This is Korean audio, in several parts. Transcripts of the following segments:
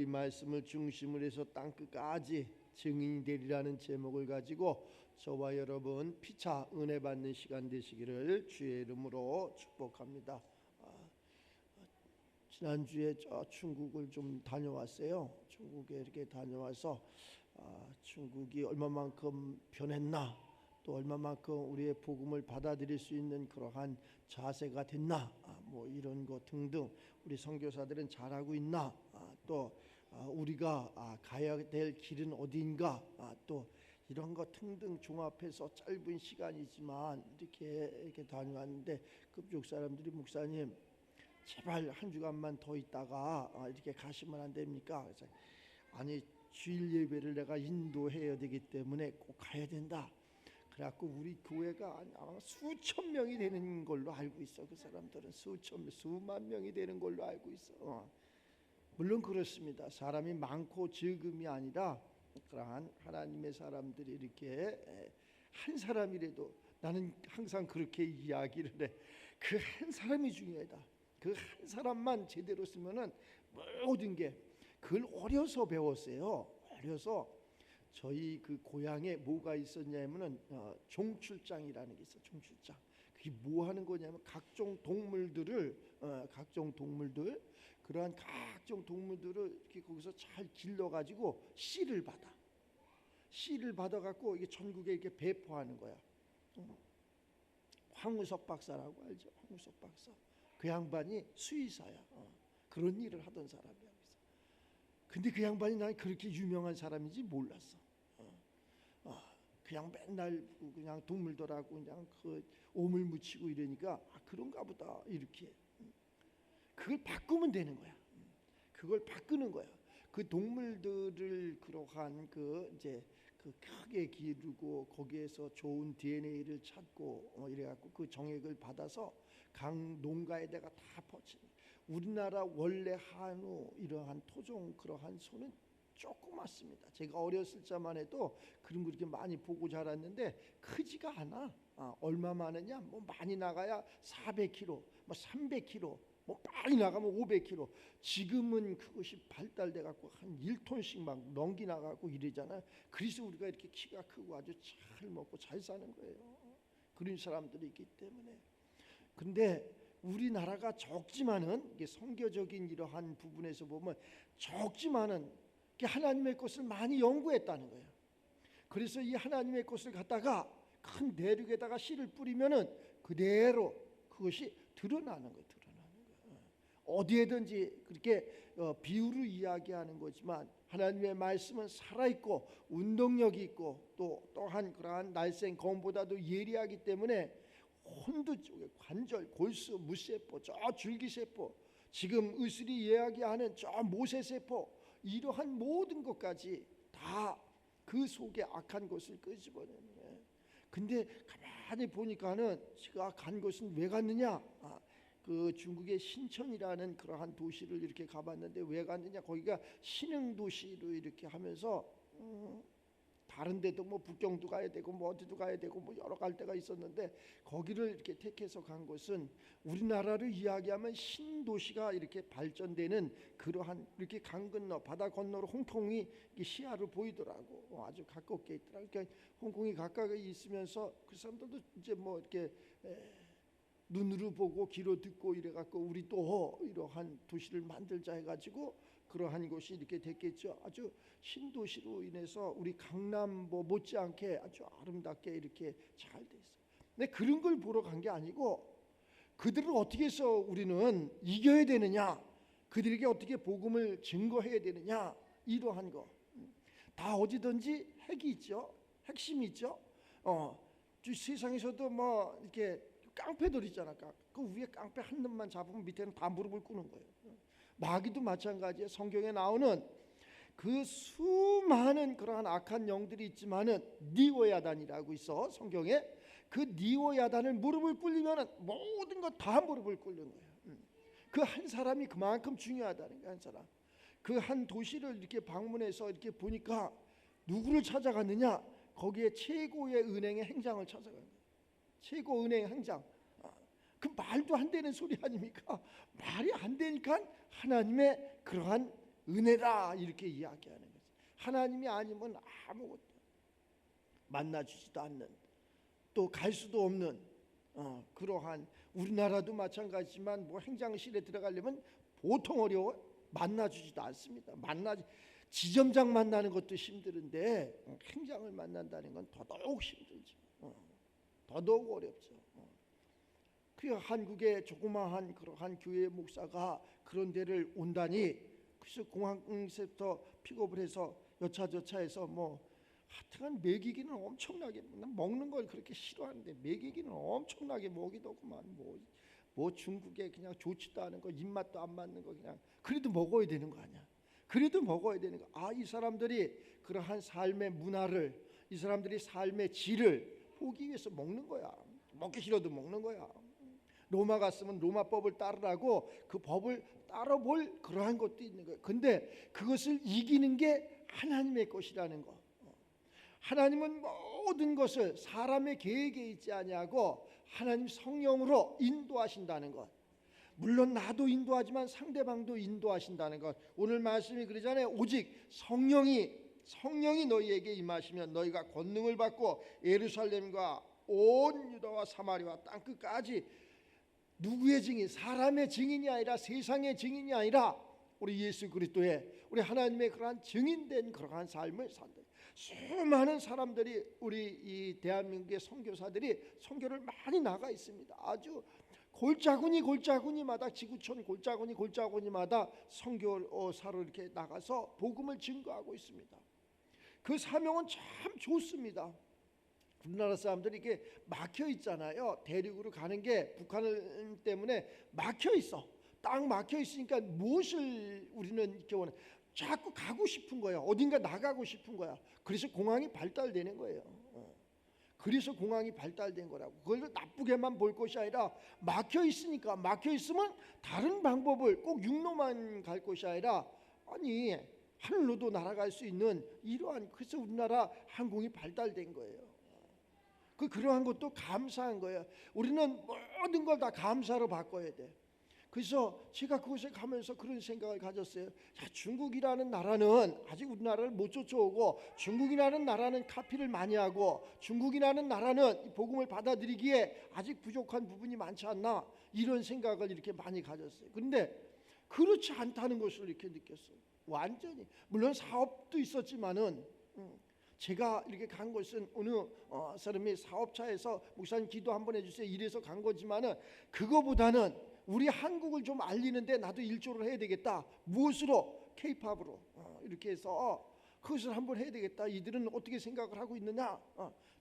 이 말씀을 중심으로 해서 땅끝까지 증인이 되리라는 제목을 가지고 저와 여러분 피차 은혜 받는 시간 되시기를 주의 이름으로 축복합니다. 지난주에 저 중국을 좀 다녀왔어요. 중국에 이렇게 다녀와서 중국이 얼마만큼 변했나, 또 얼마만큼 우리의 복음을 받아들일 수 있는 그러한 자세가 됐나, 뭐 이런 것 등등 우리 선교사들은 잘하고 있나, 또 우리가 가야 될 길은 어디인가, 또 이런 것 등등 종합해서 짧은 시간이지만 이렇게 다녀왔는데 그쪽 사람들이 목사님 제발 한 주간만 더 있다가 이렇게 가시면 안 됩니까? 그래서 아니 주일 예배를 내가 인도해야 되기 때문에 꼭 가야 된다. 그래갖고 우리 교회가 아마 수천 명이 되는 걸로 알고 있어. 그 사람들은 수만 명이 되는 걸로 알고 있어. 물론 그렇습니다. 사람이 많고 적음이 아니라 그러한 하나님의 사람들이 이렇게 한 사람이라도, 나는 항상 그렇게 이야기를 해. 그 한 사람이 중요하다. 그 한 사람만 제대로 쓰면은 모든 게, 그걸 어려서 배웠어요. 어려서 저희 그 고향에 뭐가 있었냐면은 종출장이라는 게 있어. 종출장. 그게 뭐 하는 거냐면 각종 동물들 그러한 각종 동물들을 이렇게 거기서 잘 길러 가지고 씨를 받아 갖고 이게 전국에 이렇게 배포하는 거야. 황우석 박사라고 알죠? 황우석 박사. 그 양반이 수의사야. 그런 일을 하던 사람이야. 근데 그 양반이 난 그렇게 유명한 사람인지 몰랐어. 그냥 맨날 그냥 동물들하고 그냥 그 오물 묻히고 이러니까 그런가 보다 이렇게. 그걸 바꾸면 되는 거야. 그걸 바꾸는 거야. 그 동물들을 그러한 그 이제 그 크게 기르고 거기에서 좋은 DNA를 찾고 이래갖고 그 정액을 받아서 각 농가에다가 다 퍼치는. 우리나라 원래 한우 이러한 토종 그러한 소는 조그맣습니다. 제가 어렸을 때만 해도 그런 거 이렇게 많이 보고 자랐는데 크지가 않아. 얼마 많으냐? 뭐 많이 나가야 400kg, 뭐 300kg, 뭐 많이 나가면 500kg. 지금은 그것이 발달돼 갖고 한 1톤씩 막 넘기 나가고 이러잖아요. 그래서 우리가 이렇게 키가 크고 아주 잘 먹고 잘 사는 거예요. 그런 사람들이 있기 때문에. 근데 우리나라가 적지만은, 이게 성교적인 이러한 부분에서 보면 적지만은 하나님의 것을 많이 연구했다는 거예요. 그래서 이 하나님의 것을 갖다가 큰 대륙에다가 씨를 뿌리면은 그대로 그것이 드러나는 거예요. 어디에든지 그렇게 비유로 이야기하는 거지만 하나님의 말씀은 살아있고 운동력이 있고 또 또한 그러한 날쌘 검보다도 예리하기 때문에 혼두 쪽에 관절, 골수, 무세포, 저 줄기세포, 지금 의술이 이야기하는 저 모세세포, 이러한 모든 것까지 다 그 속에 악한 것을 끄집어내는 거예요. 근데 가만히 보니까는 제가 간 곳은 왜 갔느냐? 그 중국의 신천이라는 그러한 도시를 이렇게 가봤는데 왜 갔느냐? 거기가 신흥 도시로 이렇게 하면서 다른 데도 뭐 북경도 가야 되고 뭐 어디도 가야 되고 뭐 여러 갈 데가 있었는데 거기를 이렇게 택해서 간 곳은 우리나라를 이야기하면 신도시가 이렇게 발전되는 그러한, 이렇게 강 건너 바다 건너로 홍콩이 시야로 보이더라고. 아주 가깝게 있더라고. 그러니까 홍콩이 가까이 있으면서 그 사람들도 이제 뭐 이렇게 눈으로 보고 귀로 듣고 이래갖고 우리 또 이러한 도시를 만들자 해가지고 그러한 곳이 이렇게 됐겠죠. 아주 신도시로 인해서 우리 강남보 못지않게 아주 아름답게 이렇게 잘 돼 있어요. 근데 그런 걸 보러 간 게 아니고 그들을 어떻게 해서 우리는 이겨야 되느냐, 그들에게 어떻게 복음을 증거해야 되느냐, 이러한 거. 다 어디든지 핵이 있죠. 핵심이 있죠. 세상에서도 뭐 이렇게 깡패들 있잖아. 그 위에 깡패 한 놈만 잡으면 밑에는 다 무릎을 꿇는 거예요. 마귀도 마찬가지예요. 성경에 나오는 그 수많은 그러한 악한 영들이 있지만은 니오야단이라고 있어. 성경에 그 니오야단을 무릎을 꿇리면은 모든 것 다 무릎을 꿇는 거예요. 그 한 사람이 그만큼 중요하다는 거야. 한 사람. 그 한 도시를 이렇게 방문해서 이렇게 보니까 누구를 찾아갔느냐? 거기에 최고의 은행의 행장을 찾아간 거예요. 최고 은행 행장. 그 말도 안 되는 소리 아닙니까? 말이 안 되니까 하나님의 그러한 은혜라 이렇게 이야기하는 거죠. 하나님이 아니면 아무것도 만나주지도 않는, 또 갈 수도 없는 그러한, 우리나라도 마찬가지지만 뭐 행장실에 들어가려면 보통 어려워. 만나주지도 않습니다. 지점장 만나는 것도 힘드는데 행장을 만난다는 건 더더욱 힘들죠. 더더욱 어렵죠. 그 한국의 조그마한 그러한 교회 목사가 그런 데를 온다니, 그래서 공항에서부터 픽업을 해서 여차저차해서 뭐 하여튼 먹이기는 엄청나게, 먹는 걸 그렇게 싫어하는데 먹이기는 엄청나게 먹이더구만. 뭐 중국에 그냥 좋지도 않은 거, 입맛도 안 맞는 거 그냥 그래도 먹어야 되는 거 아니야. 그래도 먹어야 되는 거. 이 사람들이 그러한 삶의 문화를, 이 사람들이 삶의 질을 보기 위해서 먹는 거야. 먹기 싫어도 먹는 거야. 로마 갔으면 로마법을 따르라고 그 법을 따라볼 그러한 것도 있는 거예요. 근데 그것을 이기는 게 하나님의 것이라는 거. 하나님은 모든 것을 사람의 계획에 있지 아니하고 하나님 성령으로 인도하신다는 것. 물론 나도 인도하지만 상대방도 인도하신다는 것. 오늘 말씀이 그러잖아요. 오직 성령이 너희에게 임하시면 너희가 권능을 받고 예루살렘과 온 유다와 사마리아 땅 끝까지 누구의 증인? 사람의 증인이 아니라 세상의 증인이 아니라 우리 예수 그리스도의, 우리 하나님의 그러한 증인된 그러한 삶을 산다. 수많은 사람들이, 우리 이 대한민국의 선교사들이 선교를 많이 나가 있습니다. 아주 골짜구니마다, 지구촌 골짜구니마다 선교사로 이렇게 나가서 복음을 증거하고 있습니다. 그 사명은 참 좋습니다. 우리나라 사람들이 이게 막혀 있잖아요. 대륙으로 가는 게 북한 때문에 막혀 있어. 딱 막혀 있으니까 무엇을 우리는 이렇게 원해? 자꾸 가고 싶은 거야. 어딘가 나가고 싶은 거야. 그래서 공항이 발달되는 거예요. 그래서 공항이 발달된 거라고. 그걸 나쁘게만 볼 것이 아니라 막혀 있으니까, 막혀 있으면 다른 방법을, 꼭 육로만 갈 것이 아니라 아니 하늘로도 날아갈 수 있는 이러한, 그래서 우리나라 항공이 발달된 거예요. 그러한 것도 감사한 거예요. 우리는 모든 걸 다 감사로 바꿔야 돼. 그래서 제가 그곳에 가면서 그런 생각을 가졌어요. 자, 중국이라는 나라는 아직 우리나라를 못 쫓아오고, 중국이라는 나라는 카피를 많이 하고, 중국이라는 나라는 복음을 받아들이기에 아직 부족한 부분이 많지 않나, 이런 생각을 이렇게 많이 가졌어요. 그런데 그렇지 않다는 것을 이렇게 느꼈어요. 완전히. 물론 사업도 있었지만은 제가 이렇게 간 것은 어느 사람이 사업차에서 목사님 기도 한번 해주세요 이래서 간 거지만은, 그거보다는 우리 한국을 좀 알리는데 나도 일조를 해야 되겠다. 무엇으로? K-팝으로 이렇게 해서 그것을 한번 해야 되겠다. 이들은 어떻게 생각을 하고 있느냐?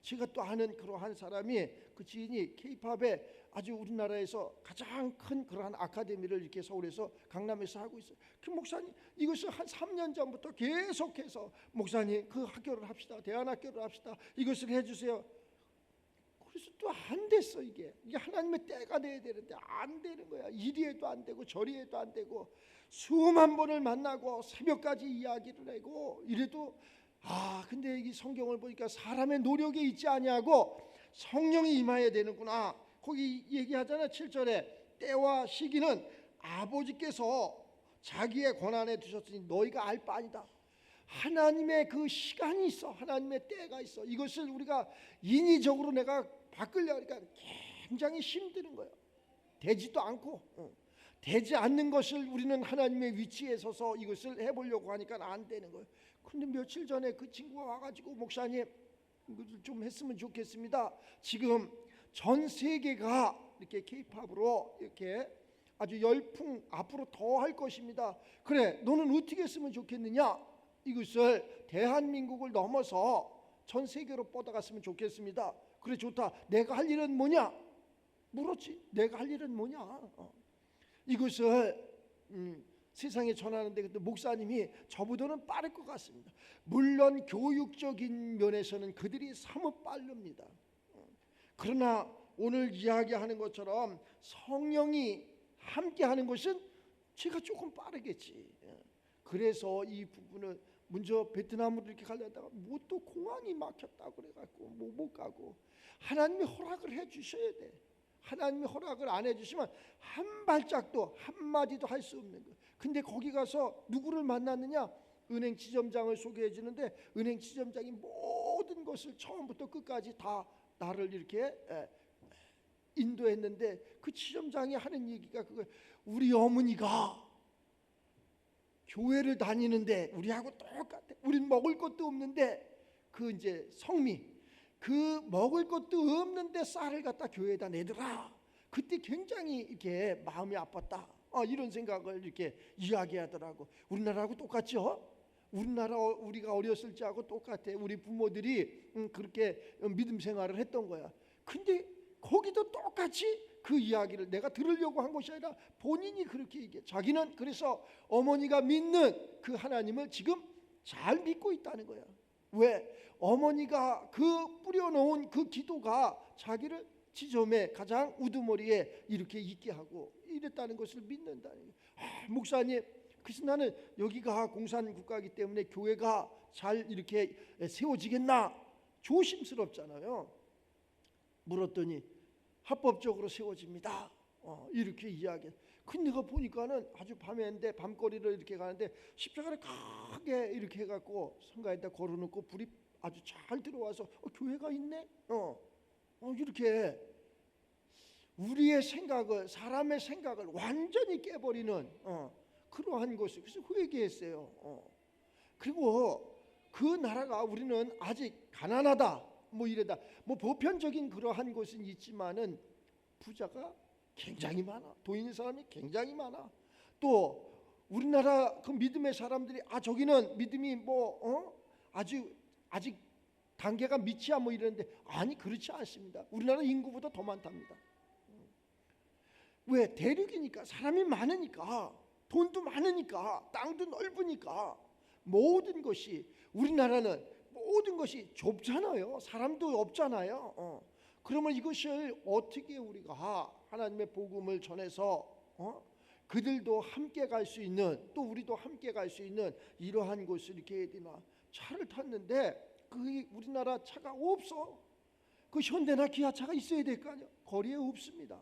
제가 또 아는 그러한 사람이, 그 지인이 K-팝에 아주 우리나라에서 가장 큰 그러한 아카데미를 이렇게 서울에서, 강남에서 하고 있어요. 그 목사님, 이것을 한 3년 전부터 계속해서 목사님 그 학교를 합시다, 대안학교를 합시다, 이것을 해주세요. 그래서 또 안 됐어. 이게 하나님의 때가 돼야 되는데 안 되는 거야. 이리 해도 안 되고 저리 해도 안 되고, 수만 번을 만나고 새벽까지 이야기를 하고 이래도, 근데 이 성경을 보니까 사람의 노력에 있지 아니하고 성령이 임하여야 되는구나. 거기 얘기하잖아. 7절에 때와 시기는 아버지께서 자기의 권한에 두셨으니 너희가 알 바 아니다. 하나님의 그 시간이 있어. 하나님의 때가 있어. 이것을 우리가 인위적으로 내가 바꾸려고 하니까 굉장히 힘드는 거예요. 되지도 않고, 되지 않는 것을 우리는 하나님의 위치에 서서 이것을 해보려고 하니까 안 되는 거예요. 근데 며칠 전에 그 친구가 와가지고, 목사님 이것을 좀 했으면 좋겠습니다. 지금 전 세계가 이렇게 K-팝으로 이렇게 아주 열풍, 앞으로 더 할 것입니다. 그래, 너는 어떻게 했으면 좋겠느냐? 이것을 대한민국을 넘어서 전 세계로 뻗어갔으면 좋겠습니다. 그래, 좋다. 내가 할 일은 뭐냐? 물었지. 내가 할 일은 뭐냐? 이것을 세상에 전하는데, 그때 목사님이 저보다는 빠를 것 같습니다. 물론 교육적인 면에서는 그들이 사뭇 빠릅니다. 그러나 오늘 이야기하는 것처럼 성령이 함께하는 것은 제가 조금 빠르겠지. 그래서 이 부분을 먼저 베트남으로 이렇게 가려다가 뭐 또 공항이 막혔다 그래갖고 못 가고, 하나님이 허락을 해주셔야 돼. 하나님이 허락을 안 해주시면 한 발짝도 한마디도 할 수 없는 거예요. 근데 거기 가서 누구를 만났느냐? 은행 지점장을 소개해 주는데 은행 지점장이 모든 것을 처음부터 끝까지 다 나를 이렇게 인도했는데 그 지점장이 하는 얘기가 그거예요. 우리 어머니가 교회를 다니는데 우리하고 똑같아. 우린 먹을 것도 없는데 그 이제 성미 그 먹을 것도 없는데 쌀을 갖다 교회에다 내더라. 그때 굉장히 이렇게 마음이 아팠다. 이런 생각을 이렇게 이야기하더라고. 우리나라하고 똑같죠? 우리가 어렸을 적하고 똑같아. 우리 부모들이 그렇게 믿음 생활을 했던 거야. 근데 거기도 똑같이 그 이야기를 내가 들으려고 한 것이 아니라 본인이 그렇게 얘기해. 자기는 그래서 어머니가 믿는 그 하나님을 지금 잘 믿고 있다는 거야. 왜? 어머니가 그 뿌려놓은 그 기도가 자기를 지점에 가장 우두머리에 이렇게 있게 하고 이랬다는 것을 믿는다는 거예요. 목사님, 그래서 나는 여기가 공산국가이기 때문에 교회가 잘 이렇게 세워지겠나 조심스럽잖아요. 물었더니 합법적으로 세워집니다. 이렇게 이야기해. 근데 내가 보니까는 아주 밤에인데 밤거리를 이렇게 가는데 십자가를 크게 이렇게 해갖고 성가에다 걸어놓고 불이 아주 잘 들어와서 교회가 있네. 이렇게 우리의 생각을 사람의 생각을 완전히 깨버리는 그러한 것이 그래서 회개했어요. 그리고 그 나라가 우리는 아직 가난하다 뭐 이래다 뭐 보편적인 그러한 것은 있지만은 부자가 굉장히 많아. 돈 있는 사람이 굉장히 많아. 또 우리나라 그 믿음의 사람들이 저기는 믿음이 아직 단계가 미치야 뭐 이러는데 아니 그렇지 않습니다. 우리나라 인구보다 더 많답니다. 왜? 대륙이니까 사람이 많으니까 돈도 많으니까 땅도 넓으니까 모든 것이 우리나라는 모든 것이 좁잖아요. 사람도 없잖아요. 그러면 이것을 어떻게 우리가 하나님의 복음을 전해서 그들도 함께 갈 수 있는 또 우리도 함께 갈 수 있는 이러한 곳을 이렇게 해야 되나. 차를 탔는데 그 우리나라 차가 없어. 그 현대나 기아차가 있어야 될 거 아니야. 거리에 없습니다.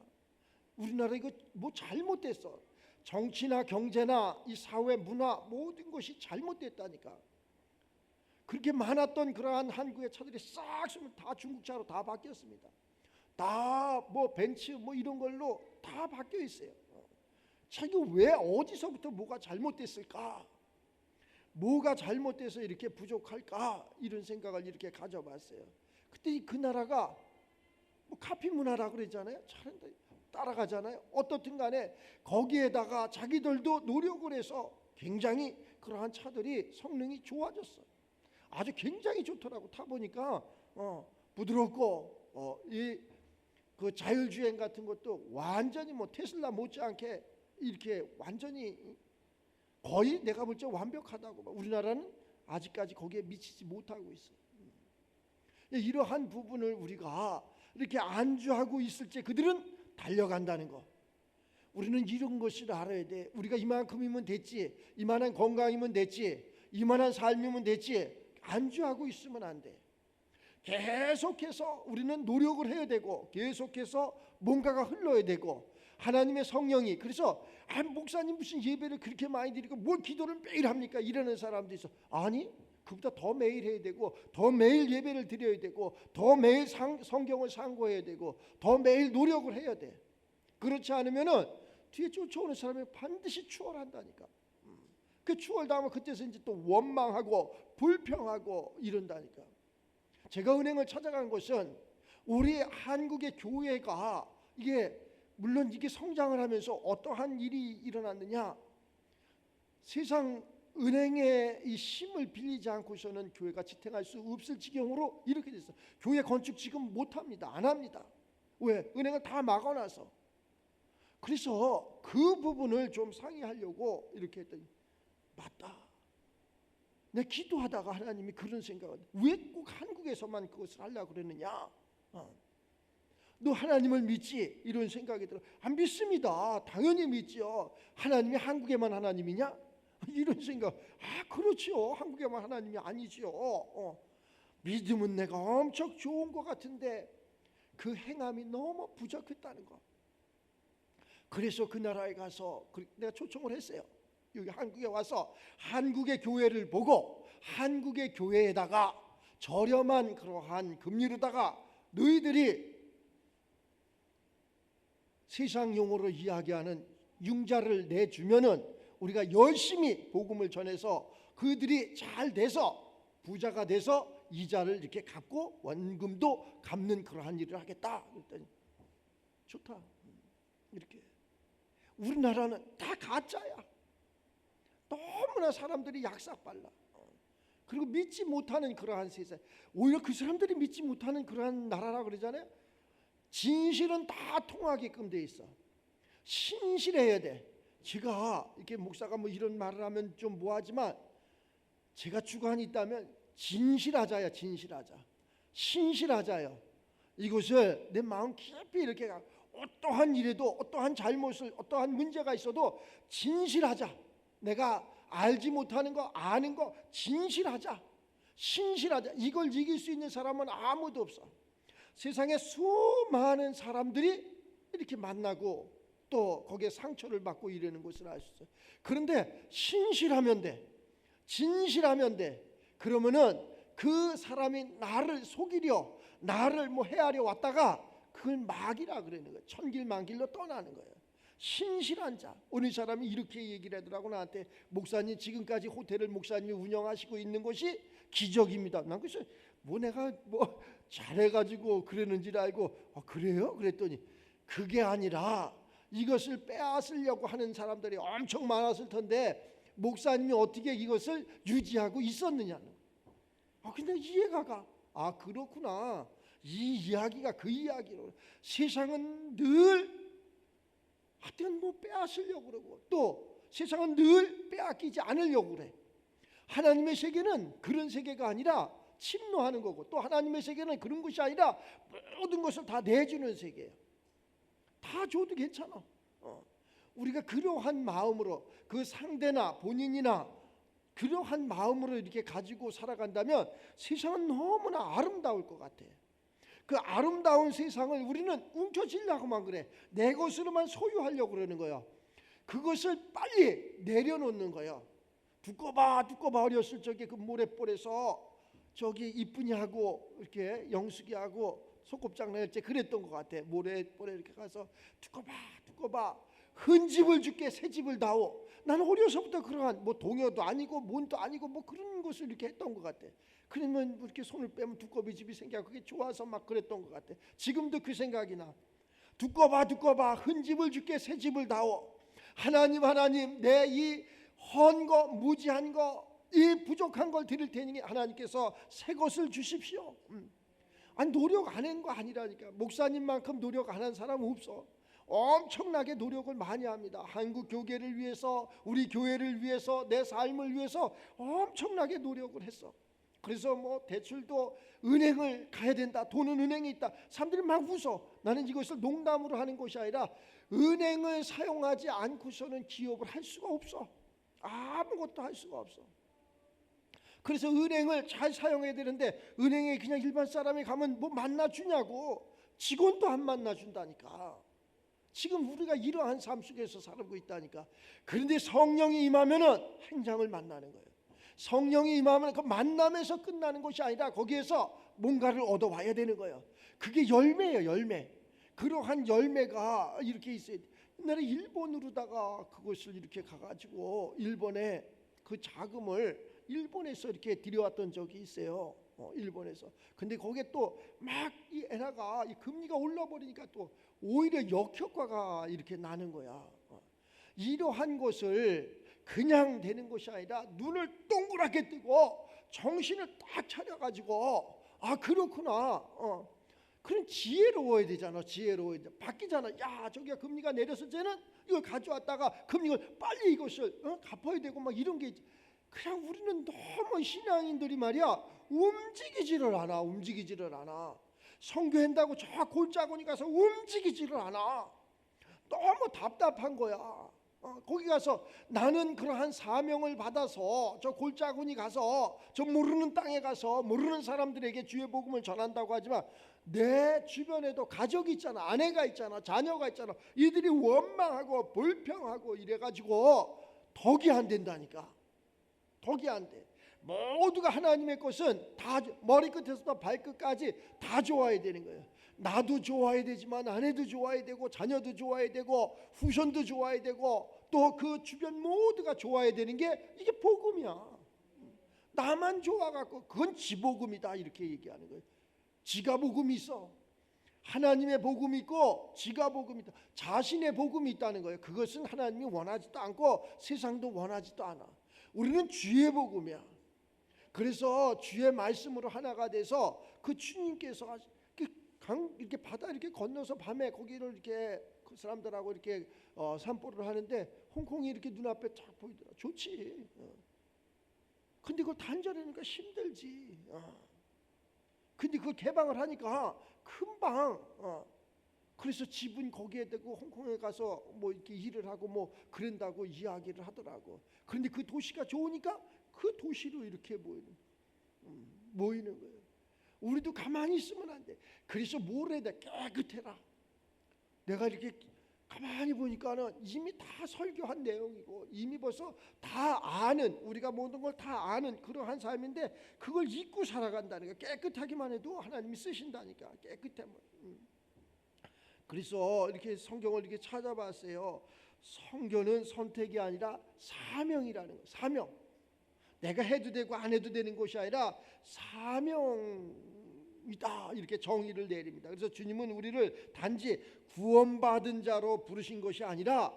우리나라 이거 뭐 잘못됐어. 정치나 경제나 이 사회 문화 모든 것이 잘못됐다니까. 그렇게 많았던 그러한 한국의 차들이 싹 다 중국 차로 다 바뀌었습니다. 다 뭐 벤츠 뭐 이런 걸로 다 바뀌어 있어요. 자기 왜 어디서부터 뭐가 잘못됐을까? 뭐가 잘못돼서 이렇게 부족할까? 이런 생각을 이렇게 가져봤어요. 그때 그 나라가 뭐 카피 문화라고 그러잖아요. 따라가잖아요. 어떻든 간에 거기에다가 자기들도 노력을 해서 굉장히 그러한 차들이 성능이 좋아졌어. 아주 굉장히 좋더라고. 타보니까 부드럽고 이 그 자율주행 같은 것도 완전히 뭐 테슬라 못지않게 이렇게 완전히 거의 내가 볼 때 완벽하다고. 우리나라는 아직까지 거기에 미치지 못하고 있어요. 이러한 부분을 우리가 이렇게 안주하고 있을 때 그들은 달려간다는 거. 우리는 이런 것을 알아야 돼. 우리가 이만큼이면 됐지, 이만한 건강이면 됐지, 이만한 삶이면 됐지 안주하고 있으면 안 돼. 계속해서 우리는 노력을 해야 되고 계속해서 뭔가가 흘러야 되고 하나님의 성령이 그래서 목사님 무슨 예배를 그렇게 많이 드리고 뭘 기도를 매일 합니까? 이러는 사람도 있어. 아니 그보다 더 매일 해야 되고 더 매일 예배를 드려야 되고 더 매일 성경을 상고해야 되고 더 매일 노력을 해야 돼. 그렇지 않으면은 뒤에 쫓아오는 사람이 반드시 추월한다니까. 그 추월당하면 그때서 이제 또 원망하고 불평하고 이런다니까. 제가 은행을 찾아간 것은 우리 한국의 교회가 이게 물론 이게 성장을 하면서 어떠한 일이 일어났느냐. 세상 은행의 이 힘을 빌리지 않고서는 교회가 지탱할 수 없을 지경으로 이렇게 됐어. 교회 건축 지금 못합니다. 안 합니다. 왜? 은행을 다 막아놔서. 그래서 그 부분을 좀 상의하려고 이렇게 했더니 맞다. 내가 기도하다가 하나님이 그런 생각을 왜 꼭 한국에서만 그것을 하려고 그러느냐. 너 하나님을 믿지? 이런 생각이 들어. 안 믿습니다. 당연히 믿지요. 하나님이 한국에만 하나님이냐? 이런 생각. 그렇지요. 한국에만 하나님이 아니지요. 믿음은 내가 엄청 좋은 것 같은데 그 행함이 너무 부족했다는 거. 그래서 그 나라에 가서 내가 초청을 했어요. 여기 한국에 와서 한국의 교회를 보고 한국의 교회에다가 저렴한 그러한 금리로다가 너희들이 세상 용어로 이야기하는 융자를 내주면은 우리가 열심히 복음을 전해서 그들이 잘 돼서 부자가 돼서 이자를 이렇게 갚고 원금도 갚는 그러한 일을 하겠다. 그랬더니 좋다. 이렇게 우리나라는 다 가짜야. 너무나 사람들이 약삭발라. 그리고 믿지 못하는 그러한 세상. 오히려 그 사람들이 믿지 못하는 그러한 나라라 그러잖아요. 진실은 다 통하게끔 돼 있어. 신실해야 돼. 제가 이렇게 목사가 뭐 이런 말을 하면 좀 뭐하지만 제가 주관이 있다면 진실하자야. 진실하자. 신실하자요. 이것을 내 마음 깊이 이렇게 어떠한 일에도 어떠한 잘못을 어떠한 문제가 있어도 진실하자. 내가 알지 못하는 거 아는 거 진실하자. 신실하자. 이걸 이길 수 있는 사람은 아무도 없어. 세상에 수많은 사람들이 이렇게 만나고 또 거기에 상처를 받고 이러는 것을 알 수 있어요. 그런데 신실하면 돼. 진실하면 돼. 그러면은 그 사람이 나를 속이려 나를 뭐 해하려 왔다가 그걸 막이라 그러는 거예요. 천길만길로 떠나는 거예요. 신실한 자. 어느 사람이 이렇게 얘기를 하더라고 나한테. 목사님 지금까지 호텔을 목사님이 운영하시고 있는 것이 기적입니다. 난 그래서 뭐 내가 뭐 잘해가지고 그러는 줄 알고 그래요? 그랬더니 그게 아니라 이것을 빼앗으려고 하는 사람들이 엄청 많았을 텐데 목사님이 어떻게 이것을 유지하고 있었느냐는. 근데 이해가 가. 그렇구나. 이 이야기가 그 이야기로. 세상은 늘 하여튼 뭐 빼앗으려고 그러고 또 세상은 늘 빼앗기지 않으려고 그래. 하나님의 세계는 그런 세계가 아니라 침노하는 거고 또 하나님의 세계는 그런 것이 아니라 모든 것을 다 내주는 세계예요. 다 줘도 괜찮아. 우리가 그러한 마음으로 그 상대나 본인이나 그러한 마음으로 이렇게 가지고 살아간다면 세상은 너무나 아름다울 것 같아. 그 아름다운 세상을 우리는 움켜쥐려고만 그래. 내 것으로만 소유하려고 그러는 거야. 그것을 빨리 내려놓는 거야. 두꺼 봐 어렸을 적에 그 모래볼에서 저기 이쁜이 하고 이렇게 영숙이 하고 소꿉장난할 때 그랬던 것 같아. 모래볼에 이렇게 가서 두꺼 봐 흠집을 줄게 새집을 다오. 나는 어려서부터 그러한 뭐 동요도 아니고 뭔도 아니고 뭐 그런 것을 이렇게 했던 것 같아. 그러면 이렇게 손을 빼면 두꺼비 집이 생겨. 그게 좋아서 막 그랬던 것 같아. 지금도 그 생각이 나. 두꺼 봐 흠집을 줄게 새집을 다오. 하나님 내 이 헌 거 무지한 거 이 부족한 걸 드릴 테니 하나님께서 새 것을 주십시오. 노력 안 한 거 아니라니까. 목사님만큼 노력 안 한 사람은 없어. 엄청나게 노력을 많이 합니다. 한국 교계를 위해서 우리 교회를 위해서 내 삶을 위해서 엄청나게 노력을 했어. 그래서 뭐 대출도 은행을 가야 된다. 돈은 은행에 있다. 사람들이 막 웃어. 나는 이것을 농담으로 하는 것이 아니라 은행을 사용하지 않고서는 기업을 할 수가 없어. 아무것도 할 수가 없어. 그래서 은행을 잘 사용해야 되는데 은행에 그냥 일반 사람이 가면 뭐 만나주냐고. 직원도 안 만나준다니까. 지금 우리가 이러한 삶 속에서 살고 있다니까. 그런데 성령이 임하면은 행장을 만나는 거예요. 성령이 임하면 그 만남에서 끝나는 것이 아니라 거기에서 뭔가를 얻어와야 되는 거예요. 그게 열매예요. 열매. 그러한 열매가 이렇게 있어요. 옛날에 일본으로다가 그것을 이렇게 가가지고 일본에 그 자금을 일본에서 이렇게 들여왔던 적이 있어요. 일본에서. 근데 거기에 또 막 이 엔화가 이 금리가 올라버리니까 또 오히려 역효과가 이렇게 나는 거야. 이러한 것을 그냥 되는 것이 아니라 눈을 동그랗게 뜨고 정신을 딱 차려가지고 그렇구나. 그런 지혜로워야 되잖아. 지혜로워야 돼. 바뀌잖아. 야 저기가 금리가 내렸을 때는 이걸 가져왔다가 금리를 빨리 이것을 갚아야 되고 막 이런 게 있지. 그냥 우리는 너무 신앙인들이 말이야 움직이지를 않아. 선교한다고 저 골짜기니 가서 움직이지를 않아. 너무 답답한 거야. 거기 가서 나는 그러한 사명을 받아서 저 골짜기니 가서 저 모르는 땅에 가서 모르는 사람들에게 주의 복음을 전한다고 하지만 내 주변에도 가족이 있잖아, 아내가 있잖아, 자녀가 있잖아. 이들이 원망하고 불평하고 이래가지고 덕이 안 된다니까. 덕이 안 돼. 모두가 하나님의 것은 다 머리끝에서부터 발끝까지 다 좋아야 되는 거예요. 나도 좋아야 되지만 아내도 좋아야 되고 자녀도 좋아야 되고 후손도 좋아야 되고 또 그 주변 모두가 좋아야 되는 게 이게 복음이야. 나만 좋아갖고 그건 지복음이다 이렇게 얘기하는 거예요. 지가 복음이 있어. 하나님의 복음이 있고 지가 복음이 있다. 자신의 복음이 있다는 거예요. 그것은 하나님이 원하지도 않고 세상도 원하지도 않아. 우리는 주의 복음이야. 그래서 주의 말씀으로 하나가 돼서 그 주님께서 이렇게 바다 이렇게 건너서 밤에 거기를 이렇게 그 사람들하고 이렇게 산보를 하는데 홍콩이 이렇게 눈앞에 쫙 보이더라. 좋지. 근데 그걸 단절하니까 힘들지. 근데 그걸 개방을 하니까 금방. 그래서 집은 거기에 대고 홍콩에 가서 뭐 이렇게 일을 하고 뭐 그런다고 이야기를 하더라고. 그런데 그 도시가 좋으니까 그 도시로 이렇게 모이는 거예요. 우리도 가만히 있으면 안 돼. 그래서 뭘 해야 돼? 깨끗해라. 내가 이렇게 가만히 보니까는 이미 다 설교한 내용이고 이미 벌써 다 아는, 우리가 모든 걸 다 아는 그러한 삶인데 그걸 잊고 살아간다는 거. 깨끗하기만 해도 하나님이 쓰신다니까. 깨끗하면. 그래서 이렇게 성경을 이렇게 찾아봤어요. 성경은 선택이 아니라 사명이라는 거예요. 사명. 내가 해도 되고 안 해도 되는 것이 아니라 사명이다 이렇게 정의를 내립니다. 그래서 주님은 우리를 단지 구원받은 자로 부르신 것이 아니라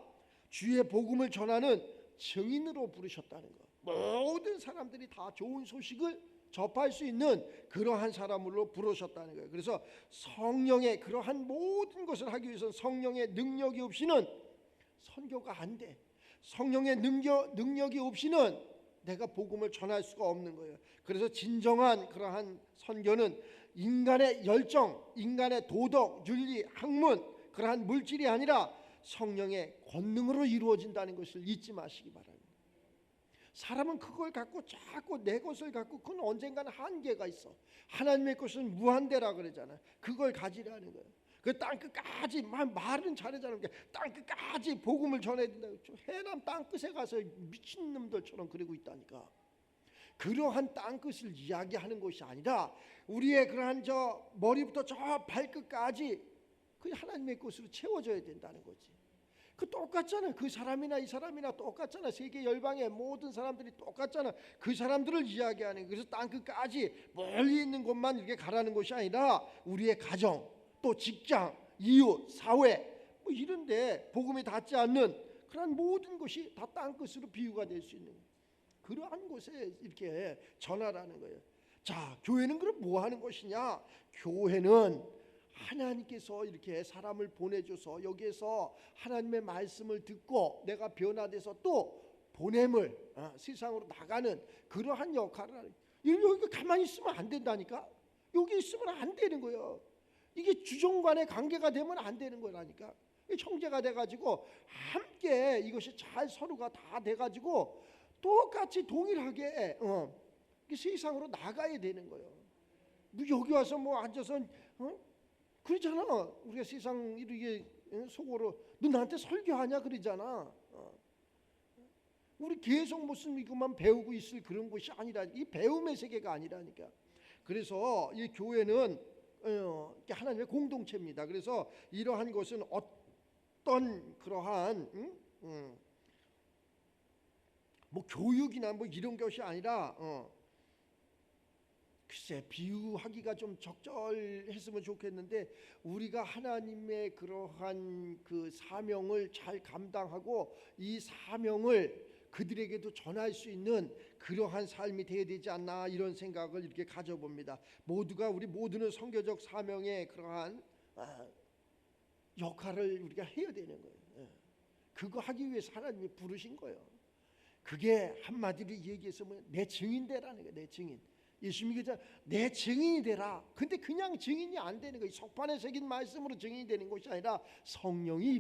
주의 복음을 전하는 증인으로 부르셨다는 것. 모든 사람들이 다 좋은 소식을 접할 수 있는 그러한 사람으로 부르셨다는 거예요. 그래서 성령의 그러한 모든 것을 하기 위해서는 성령의 능력이 없이는 선교가 안 돼. 성령의 능력이 없이는 내가 복음을 전할 수가 없는 거예요. 그래서 진정한 그러한 선교는 인간의 열정, 인간의 도덕, 윤리, 학문 그러한 물질이 아니라 성령의 권능으로 이루어진다는 것을 잊지 마시기 바랍니다. 사람은 그걸 갖고 자꾸 내 것을 갖고 그건 언젠가는 한계가 있어. 하나님의 것은 무한대라 그러잖아요. 그걸 가지라는 거예요. 그 땅끝까지 말은 잘하자는 게 땅끝까지 복음을 전해야 된다. 해남 땅끝에 가서 미친놈들처럼 그러고 있다니까. 그러한 땅끝을 이야기하는 것이 아니라 우리의 그러한 저 머리부터 저 발끝까지 그 하나님의 것으로 채워져야 된다는 거지. 그 똑같잖아. 그 사람이나 이 사람이나 똑같잖아. 세계 열방의 모든 사람들이 똑같잖아. 그 사람들을 이야기하는 거예요. 그래서 땅끝까지 멀리 있는 곳만 이렇게 가라는 것이 아니라 우리의 가정, 또 직장, 이웃, 사회 뭐 이런데 복음이 닿지 않는 그런 모든 것이 다 땅끝으로 비유가 될 수 있는 그러한 곳에 이렇게 전하라는 거예요. 자, 교회는 그럼 뭐 하는 것이냐? 교회는 하나님께서 이렇게 사람을 보내줘서 여기에서 하나님의 말씀을 듣고 내가 변화돼서 또 보냄을 세상으로 나가는 그러한 역할을 하는. 여기 가만히 있으면 안 된다니까. 여기 있으면 안 되는 거예요. 이게 주종간의 관계가 되면 안 되는 거라니까. 형제가 돼가지고 함께 이것이 잘 서로가 다 돼가지고 똑같이 동일하게 세상으로 나가야 되는 거예요. 여기 와서 뭐 앉아서 그러잖아. 우리가 세상 이렇게 속으로 너 나한테 설교하냐 그러잖아. 우리 계속 무슨 이것만 배우고 있을 그런 것이 아니라 이 배움의 세계가 아니라니까. 그래서 이 교회는 하나님의 공동체입니다. 그래서 이러한 것은 어떤 그러한 뭐 교육이나 뭐 이런 것이 아니라 글쎄 비유하기가 좀 적절했으면 좋겠는데 우리가 하나님의 그러한 그 사명을 잘 감당하고 이 사명을 그들에게도 전할 수 있는 그러한 삶이 되어야 되지 않나 이런 생각을 이렇게 가져봅니다. 우리 모두는 선교적 사명의 그러한 역할을 우리가 해야 되는 거예요. 그거 하기 위해서 하나님이 부르신 거예요. 그게 한마디로 얘기해서 내 증인 되라는 거예요. 내 증인. 예수님이 내 증인이 되라. 근데 그냥 증인이 안 되는 거예요. 석판에 새긴 말씀으로 증인이 되는 것이 아니라 성령이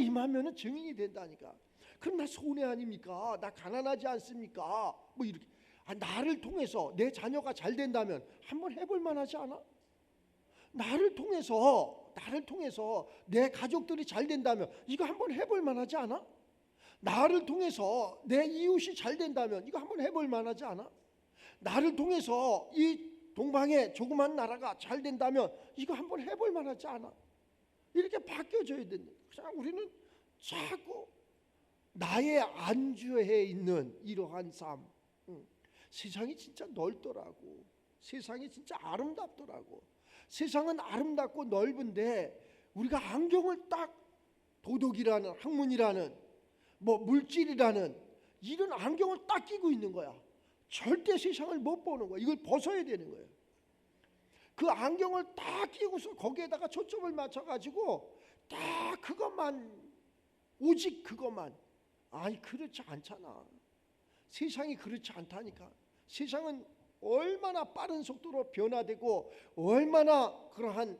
임하면은 증인이 된다니까. 그럼 나 손해 아닙니까? 나 가난하지 않습니까? 뭐 이렇게 나를 통해서 내 자녀가 잘 된다면 한번 해볼 만하지 않아? 나를 통해서 내 가족들이 잘 된다면 이거 한번 해볼 만하지 않아? 나를 통해서 내 이웃이 잘 된다면 이거 한번 해볼 만하지 않아? 나를 통해서 이 동방의 조그만 나라가 잘 된다면 이거 한번 해볼 만하지 않아? 이렇게 바뀌어져야 된다. 그냥 우리는 자꾸 나의 안주해 있는 이러한 삶. 세상이 진짜 넓더라고. 세상이 진짜 아름답더라고. 세상은 아름답고 넓은데 우리가 안경을 딱 도덕이라는 학문이라는 뭐 물질이라는 이런 안경을 딱 끼고 있는 거야. 절대 세상을 못 보는 거야. 이걸 벗어야 되는 거예요. 그 안경을 딱 끼고서 거기에다가 초점을 맞춰가지고 딱 그것만, 오직 그것만. 아니 그렇지 않잖아. 세상이 그렇지 않다니까. 세상은 얼마나 빠른 속도로 변화되고 얼마나 그러한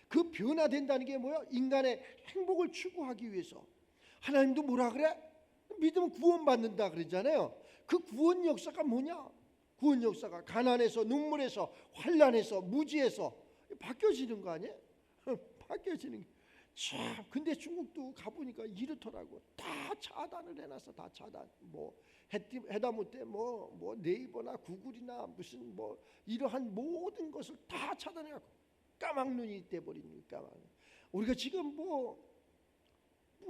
그 변화된다는 게 뭐야? 인간의 행복을 추구하기 위해서. 하나님도 뭐라 그래? 믿으면 구원받는다 그러잖아요. 그 구원 역사가 뭐냐? 구원 역사가 가난에서 눈물에서 환난에서 무지에서 바뀌어지는 거 아니에요? 바뀌어지는 게. 참 근데 중국도 가보니까 이렇더라고. 다 차단을 해놨어. 다 차단. 뭐 해다못해 뭐 네이버나 구글이나 무슨 뭐 이러한 모든 것을 다 차단해갖고 까막눈이 돼버리니까. 우리가 지금 뭐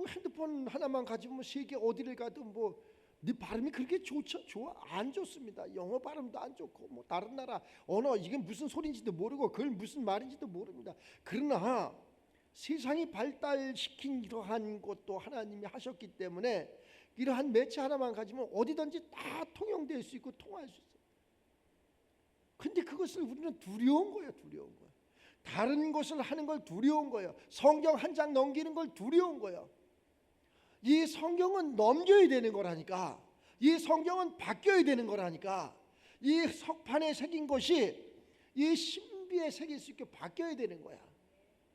핸드폰 하나만 가지고 세계 어디를 가도 네 발음이 그렇게 좋아? 안 좋습니다. 영어 발음도 안 좋고 뭐 다른 나라 언어 이게 무슨 소리인지도 모르고 그걸 무슨 말인지도 모릅니다. 그러나 세상이 발달시킨 이러한 것도 하나님이 하셨기 때문에 이러한 매체 하나만 가지면 어디든지 다 통용될 수 있고 통할 수 있어요. 근데 그것을 우리는 두려운 거예요. 다른 것을 하는 걸 두려운 거예요. 성경 한 장 넘기는 걸 두려운 거예요. 이 성경은 넘겨야 되는 거라니까. 이 성경은 바뀌어야 되는 거라니까. 이 석판에 새긴 것이 이 신비에 새길 수 있게 바뀌어야 되는 거야.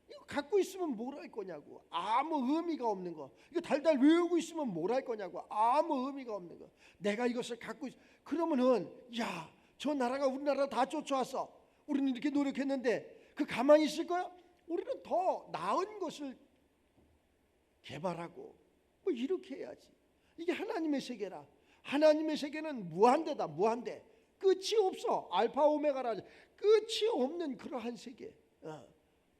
이거 갖고 있으면 뭘 할 거냐고. 아무 의미가 없는 거. 이거 달달 외우고 있으면 뭘 할 거냐고. 아무 의미가 없는 거. 내가 이것을 갖고 그러면은 야, 저 나라가 우리나라 다 쫓아왔어. 우리는 이렇게 노력했는데 그 가만히 있을 거야? 우리는 더 나은 것을 개발하고 뭐 이렇게 해야지. 이게 하나님의 세계라. 하나님의 세계는 무한대다. 무한대. 끝이 없어. 알파 오메가라. 끝이 없는 그러한 세계.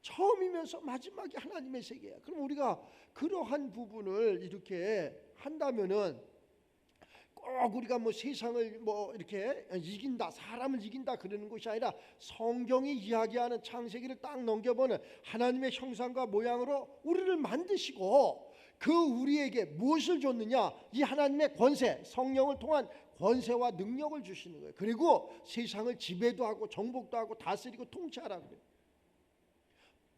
처음이면서 마지막이 하나님의 세계야. 그럼 우리가 그러한 부분을 이렇게 한다면은 꼭 우리가 뭐 세상을 뭐 이렇게 이긴다, 사람을 이긴다 그러는 것이 아니라 성경이 이야기하는 창세기를 딱 넘겨보는 하나님의 형상과 모양으로 우리를 만드시고 그 우리에게 무엇을 줬느냐? 이 하나님의 권세, 성령을 통한 권세와 능력을 주시는 거예요. 그리고 세상을 지배도 하고 정복도 하고 다스리고 통치하라 그래요.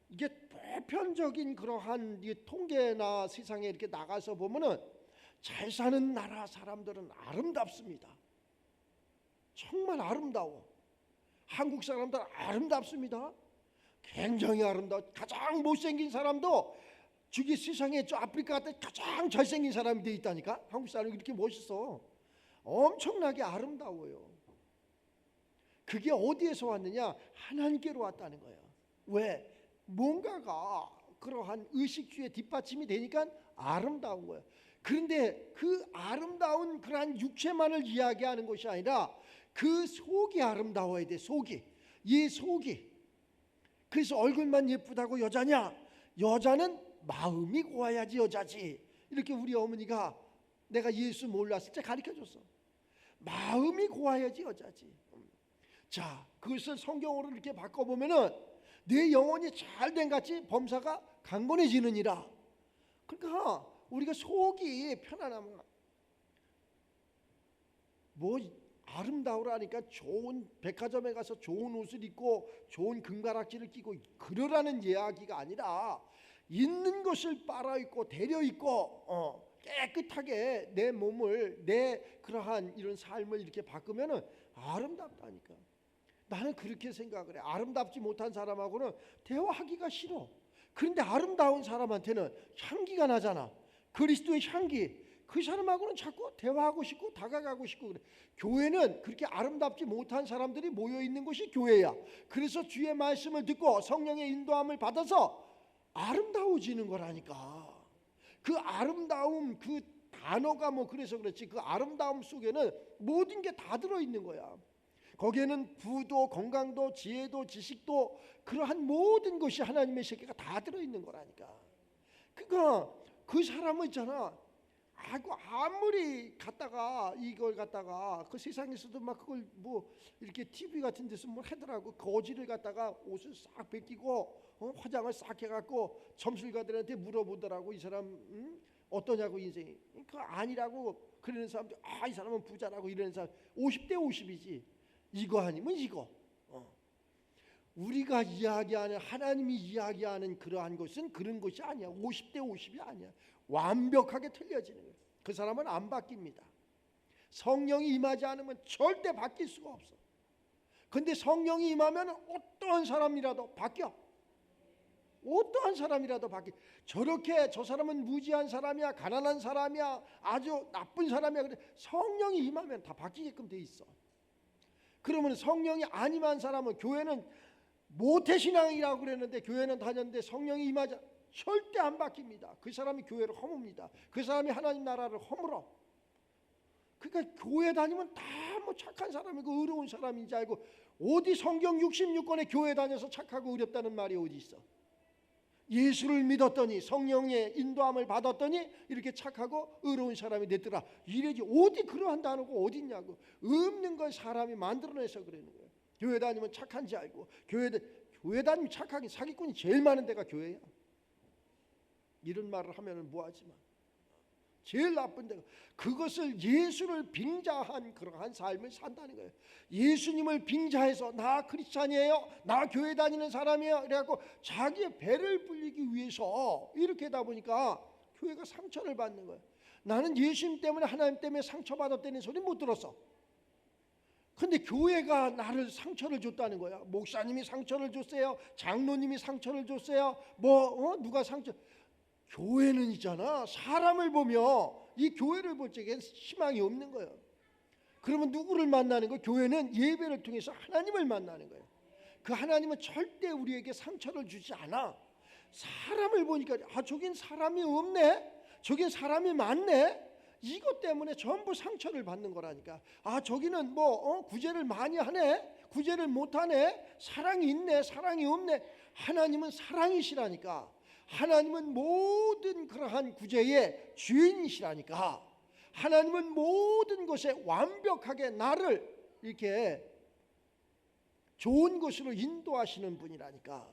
이게 보편적인 그러한 이 통계나 세상에 이렇게 나가서 보면은 잘 사는 나라 사람들은 아름답습니다. 정말 아름다워. 한국 사람들 아름답습니다. 굉장히 아름다워. 가장 못생긴 사람도 저기 세상에 저 아프리카 같은 가장 잘생긴 사람이 돼 있다니까. 한국 사람이 이렇게 멋있어. 엄청나게 아름다워요. 그게 어디에서 왔느냐? 하나님께로 왔다는 거예요. 왜? 뭔가가 그러한 의식주의 뒷받침이 되니까 아름다운 거예요. 그런데 그 아름다운 그러한 육체만을 이야기하는 것이 아니라 그 속이 아름다워야 돼. 이 속이. 그래서 얼굴만 예쁘다고 여자냐? 여자는 마음이 고와야지 여자지. 이렇게 우리 어머니가 내가 예수 몰랐을 때 가르쳐줬어. 마음이 고와야지 여자지. 자, 그것을 성경으로 이렇게 바꿔보면은 내 영혼이 잘된 같이 범사가 강건해지느니라. 그러니까 우리가 속이 편안하면 뭐 아름다우라니까 좋은 백화점에 가서 좋은 옷을 입고 좋은 금가락지를 끼고 그러라는 이야기가 아니라 있는 것을 빨아입고 데려입고 깨끗하게 내 몸을 내 그러한 이런 삶을 이렇게 바꾸면은 아름답다니까. 나는 그렇게 생각을 해. 아름답지 못한 사람하고는 대화하기가 싫어. 그런데 아름다운 사람한테는 향기가 나잖아. 그리스도의 향기. 그 사람하고는 자꾸 대화하고 싶고 다가가고 싶고 그래. 교회는 그렇게 아름답지 못한 사람들이 모여 있는 것이 교회야. 그래서 주의 말씀을 듣고 성령의 인도함을 받아서 아름다워지는 거라니까. 그 아름다움, 그 단어가 뭐 그래서 그렇지, 그 아름다움 속에는 모든 게 다 들어있는 거야. 거기에는 부도 건강도 지혜도 지식도 그러한 모든 것이 하나님의 세계가 다 들어있는 거라니까. 그러니까 그 사람은 있잖아, 아무리 갖다가 이걸 갖다가 그 세상에서도 막 그걸 뭐 이렇게 TV 같은 데서 뭐 하더라고. 거지를 갖다가 옷을 싹 벗기고 화장을 싹 해갖고 점술가들한테 물어보더라고. 이 사람 어떠냐고 인생이. 그 아니라고 그러는 사람들, 이 사람은 부자라고 이러는 사람 50대 50이지. 이거 아니면 이거. 우리가 이야기하는, 하나님이 이야기하는 그러한 것은 그런 것이 아니야. 50대 50이 아니야. 완벽하게 틀려지는 거예요. 그 사람은 안 바뀝니다. 성령이 임하지 않으면 절대 바뀔 수가 없어. 근데 성령이 임하면 어떠한 사람이라도 바뀌어. 어떠한 사람이라도 바뀌어. 저렇게 저 사람은 무지한 사람이야, 가난한 사람이야, 아주 나쁜 사람이야, 그래 성령이 임하면 다 바뀌게끔 돼 있어. 그러면 성령이 안 임한 사람은, 교회는 모태신앙이라고 그랬는데 교회는 다녔는데 성령이 임하지 절대 안 바뀝니다. 그 사람이 교회를 허뭅니다. 그 사람이 하나님 나라를 허물어. 그러니까 교회 다니면 다 뭐 착한 사람이고 의로운 사람인지 알고, 어디 성경 66권에 교회 다녀서 착하고 의롭다는 말이 어디 있어? 예수를 믿었더니 성령의 인도함을 받았더니 이렇게 착하고 의로운 사람이 됐더라. 이래지. 어디 그러한 단어가 어디 있냐고. 없는 걸 사람이 만들어내서 그러는 거예요. 교회 다니면 착한지 알고. 교회 다니면 착하긴, 사기꾼이 제일 많은 데가 교회야. 이런 말을 하면은 뭐하지만 제일 나쁜 데가, 그것을 예수를 빙자한 그러한 삶을 산다는 거예요. 예수님을 빙자해서 나 크리스찬이에요, 나 교회 다니는 사람이에요, 그래갖고 자기의 배를 불리기 위해서 이렇게 하다 보니까 교회가 상처를 받는 거예요. 나는 예수님 때문에, 하나님 때문에 상처받았다는 소리 못 들었어. 근데 교회가 나를 상처를 줬다는 거야. 목사님이 상처를 줬어요, 장로님이 상처를 줬어요, 누가 상처. 교회는 있잖아, 사람을 보며 이 교회를 볼 적엔 희망이 없는 거예요. 그러면 누구를 만나는 거예요? 교회는 예배를 통해서 하나님을 만나는 거예요. 그 하나님은 절대 우리에게 상처를 주지 않아. 사람을 보니까 저긴 사람이 없네, 저긴 사람이 많네, 이것 때문에 전부 상처를 받는 거라니까. 저기는 구제를 많이 하네, 구제를 못하네, 사랑이 있네, 사랑이 없네. 하나님은 사랑이시라니까. 하나님은 모든 그러한 구제의 주인이시라니까. 하나님은 모든 것에 완벽하게 나를 이렇게 좋은 것으로 인도하시는 분이라니까.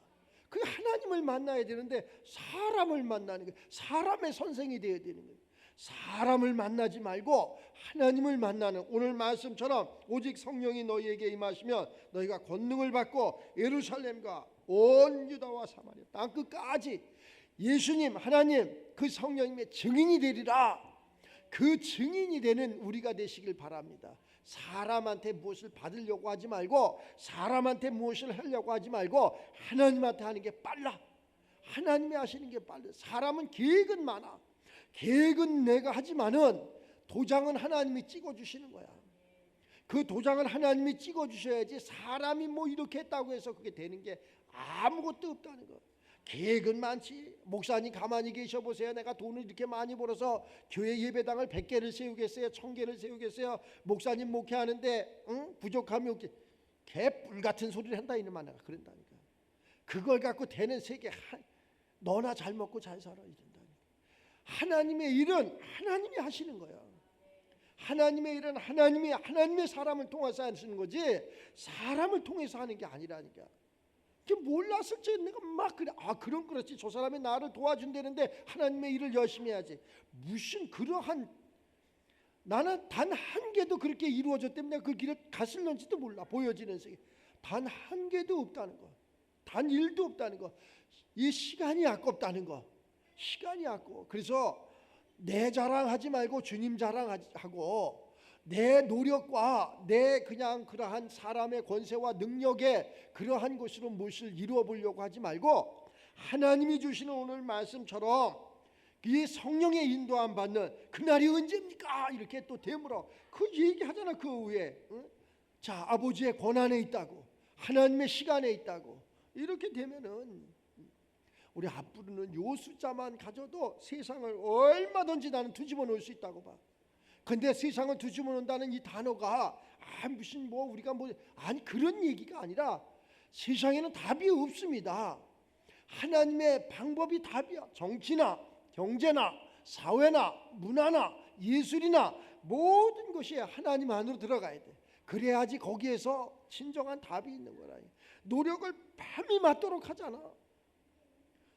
그 하나님을 만나야 되는데 사람을 만나는 거예요. 사람의 선생이 되어야 되는 거예요. 사람을 만나지 말고 하나님을 만나는, 오늘 말씀처럼 오직 성령이 너희에게 임하시면 너희가 권능을 받고 예루살렘과 온 유다와 사마리아 땅 끝까지 예수님, 하나님, 그 성령님의 증인이 되리라. 그 증인이 되는 우리가 되시길 바랍니다. 사람한테 무엇을 받으려고 하지 말고, 사람한테 무엇을 하려고 하지 말고 하나님한테 하는 게 빨라. 하나님이 하시는 게 빨라. 사람은 계획은 많아. 계획은 내가 하지만은 도장은 하나님이 찍어주시는 거야. 그 도장을 하나님이 찍어주셔야지, 사람이 뭐 이렇게 했다고 해서 그게 되는 게 아무것도 없다는 거. 계획은 많지. 목사님 가만히 계셔 보세요. 내가 돈을 이렇게 많이 벌어서 교회 예배당을 100개를 세우겠어요, 1000개를 세우겠어요. 목사님 목회하는데 부족함이 없지. 개뿔 같은 소리를 한다 이놈아. 내가 그런다니까. 그걸 갖고 되는 세계, 너나 잘 먹고 잘 살아 이런다니까. 하나님의 일은 하나님이 하시는 거야. 하나님의 일은 하나님의 사람을 통해서 하시는 거지, 사람을 통해서 하는 게 아니라니까. 몰랐을 때 내가 막 그래. 그럼 그렇지, 저 사람이 나를 도와준다는데 하나님의 일을 열심히 해야지. 무슨 그러한, 나는 단 한 개도 그렇게 이루어졌기 때문에 그 길을 갔을런지도 몰라. 보여지는 세계 단 한 개도 없다는 거, 단 일도 없다는 거. 이 시간이 아깝다는 거. 시간이 아까워. 그래서 내 자랑하지 말고 주님 자랑하고, 내 노력과 내 그냥 그러한 사람의 권세와 능력에 그러한 것으로 무엇을 이루어 보려고 하지 말고, 하나님이 주시는 오늘 말씀처럼 이 성령의 인도함 받는 그날이 언제입니까? 이렇게 또 되물어 그 얘기하잖아. 그 후에 자, 아버지의 권한에 있다고, 하나님의 시간에 있다고. 이렇게 되면은 우리 앞부르는 요 숫자만 가져도 세상을 얼마든지 나는 뒤집어 놓을 수 있다고 봐. 근데 세상을 뒤집어 놓는다는 이 단어가 무슨 뭐 우리가 뭐 아니 그런 얘기가 아니라 세상에는 답이 없습니다. 하나님의 방법이 답이야. 정치나 경제나 사회나 문화나 예술이나 모든 것이 하나님 안으로 들어가야 돼. 그래야지 거기에서 진정한 답이 있는 거라. 노력을 밤이 맞도록 하잖아.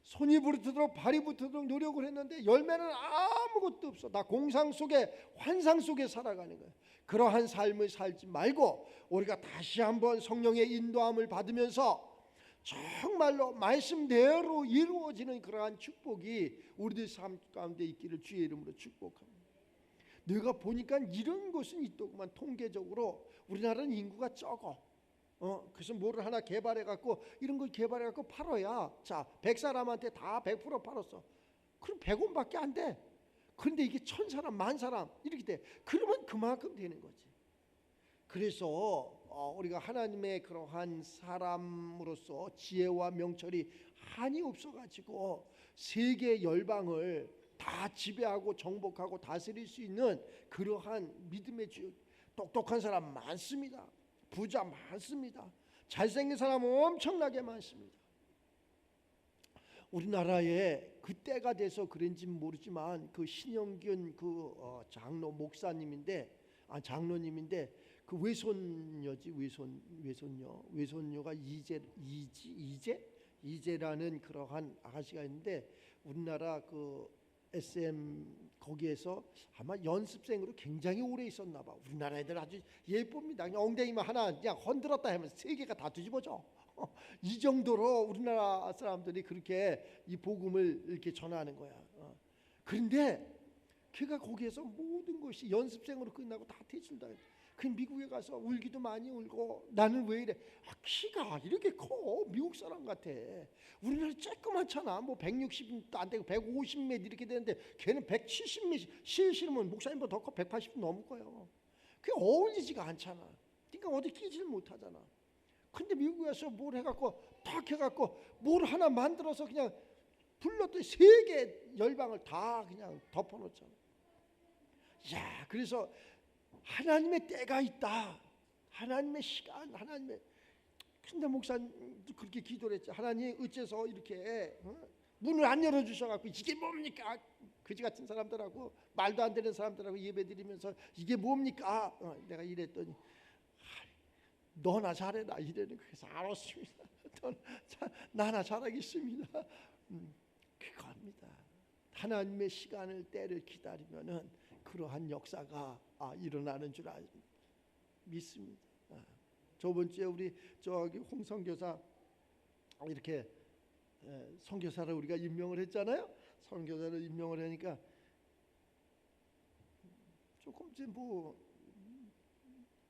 손이 부르트도록 발이 부르트도록 노력을 했는데 열매는 아무것도 없어. 나 공상 속에 환상 속에 살아가는 거야. 그러한 삶을 살지 말고 우리가 다시 한번 성령의 인도함을 받으면서 정말로 말씀대로 이루어지는 그러한 축복이 우리들 삶 가운데 있기를 주의 이름으로 축복합니다. 내가 보니까 이런 것은 있더구만. 통계적으로 우리나라는 인구가 적어. 그래서 뭐를 하나 개발해갖고 이런 걸 개발해갖고 팔아야 자 100사람한테 다 100% 팔았어. 그럼 100원밖에 안 돼. 그런데 이게 1000사람, 10,000사람 이렇게 돼. 그러면 그만큼 되는 거지. 그래서 우리가 하나님의 그러한 사람으로서 지혜와 명철이 한이 없어가지고 세계 열방을 다 지배하고 정복하고 다스릴 수 있는 그러한 믿음의 주 똑똑한 사람 많습니다. 부자 많습니다. 잘생긴 사람 엄청나게 많습니다. 우리나라에 그때가 돼서 그런지 모르지만 그 신영균 그 장로 목사님인데 장로님인데 그 외손녀가 이재라는 그러한 아가씨가 있는데 우리나라 그 SM 거기에서 아마 연습생으로 굉장히 오래 있었나 봐. 우리나라 애들 아주 예쁩니다. 그냥 엉덩이만 하나 그냥 흔들었다 하면 세계가 다 뒤집어져. 이 정도로 우리나라 사람들이 그렇게 이 복음을 이렇게 전하는 거야. 그런데 걔가 거기에서 모든 것이 연습생으로 끝나고 다 퇴출다. 그 미국에 가서 울기도 많이 울고 나는 왜 이래? 키가 이렇게 커. 미국 사람 같아. 우리나라 쬐끄맣잖아. 뭐 160도 안 되고 150m 이렇게 되는데 걔는 170m. 실시면 목사님보다 더 커. 180 넘을 거예요. 그게 어울리지가 않잖아. 그러니까 어디 끼지를 못하잖아. 근데 미국에 가서 뭘 해갖고 탁 해갖고 뭘 하나 만들어서 그냥 불렀더니 세계 열방을 다 그냥 덮어놓잖아. 야, 그래서 하나님의 때가 있다. 하나님의 시간, 하나님의. 근데 목사님도 그렇게 기도를 했죠. 하나님 어째서 이렇게 문을 안 열어주셔갖고 이게 뭡니까? 그지 같은 사람들하고 말도 안 되는 사람들하고 예배드리면서 이게 뭡니까? 내가 이랬더니 너나 잘해라 이래는. 그래서 알았습니다. 나나 잘하겠습니다. 그겁니다. 하나님의 시간을 때를 기다리면은 그러한 역사가 일어나는 줄 믿습니다. 저번 주에 우리 저기 홍 선교사 이렇게 선교사를 우리가 임명을 했잖아요. 선교사를 임명을 하니까 조금 이제 뭐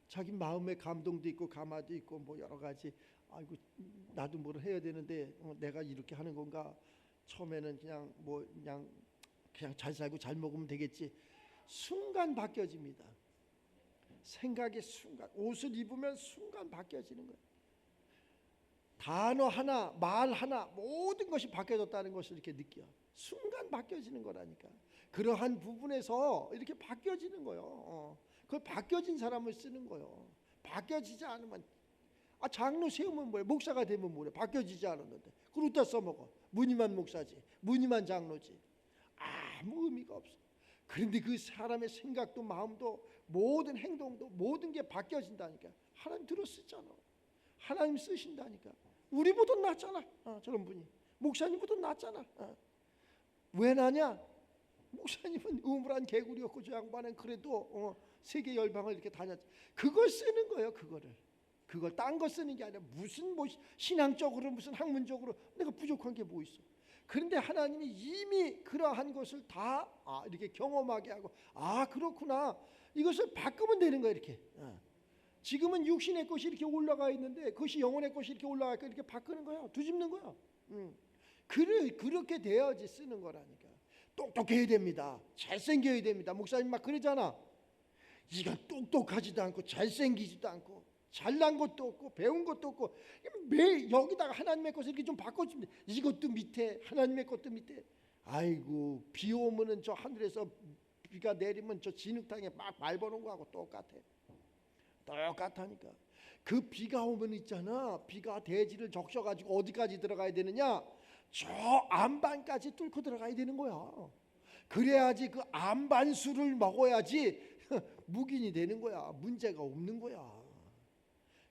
자기 마음의 감동도 있고 감화도 있고 뭐 여러 가지 아이고 나도 뭘 해야 되는데 내가 이렇게 하는 건가. 처음에는 그냥 뭐 그냥 잘 살고 잘 먹으면 되겠지. 순간 바뀌어집니다. 생각의 순간, 옷을 입으면 순간 바뀌어지는 거예요. 단어 하나, 말 하나, 모든 것이 바뀌어졌다는 것을 이렇게 느껴. 순간 바뀌어지는 거라니까. 그러한 부분에서 이렇게 바뀌어지는 거예요. 그걸 바뀌어진 사람을 쓰는 거예요. 바뀌어지지 않으면 장로 세우면 뭐야? 목사가 되면 뭐래? 바뀌어지지 않았는데 그걸 어디다 써먹어? 무늬만 목사지, 무늬만 장로지. 아무 의미가 없어. 그런데 그 사람의 생각도 마음도 모든 행동도 모든 게 바뀌어진다니까. 하나님 들어 쓰잖아. 하나님 쓰신다니까. 우리보다 낫잖아. 저런 분이 목사님보다 낫잖아. 왜 나냐? 목사님은 우물한 개구리였고 저 양반은 그래도 세계 열방을 이렇게 다녔지. 그걸 쓰는 거예요. 그걸 딴 거 쓰는 게 아니라 무슨 뭐 신앙적으로 무슨 학문적으로 내가 부족한 게 뭐 있어. 그런데 하나님이 이미 그러한 것을 다 이렇게 경험하게 하고 그렇구나. 이것을 바꾸면 되는 거야. 이렇게 지금은 육신의 것이 이렇게 올라가 있는데 그것이 영혼의 것이 이렇게 올라가니까 이렇게 바꾸는 거야. 뒤집는 거야. 그렇게 되어야지 쓰는 거라니까. 똑똑해야 됩니다. 잘생겨야 됩니다. 목사님 막 그러잖아. 이가 똑똑하지도 않고 잘생기지도 않고 잘난 것도 없고 배운 것도 없고 매 여기다가 하나님의 것을 이렇게 좀 바꿔줍니다. 이것도 밑에 하나님의 것도 밑에. 아이고 비 오면은 저 하늘에서 비가 내리면 저 진흙탕에 막 밟아놓은 거하고 똑같다니까. 그 비가 오면 있잖아. 비가 대지를 적셔가지고 어디까지 들어가야 되느냐? 저 안반까지 뚫고 들어가야 되는 거야. 그래야지 그 안반수를 먹어야지 묵인이 되는 거야. 문제가 없는 거야.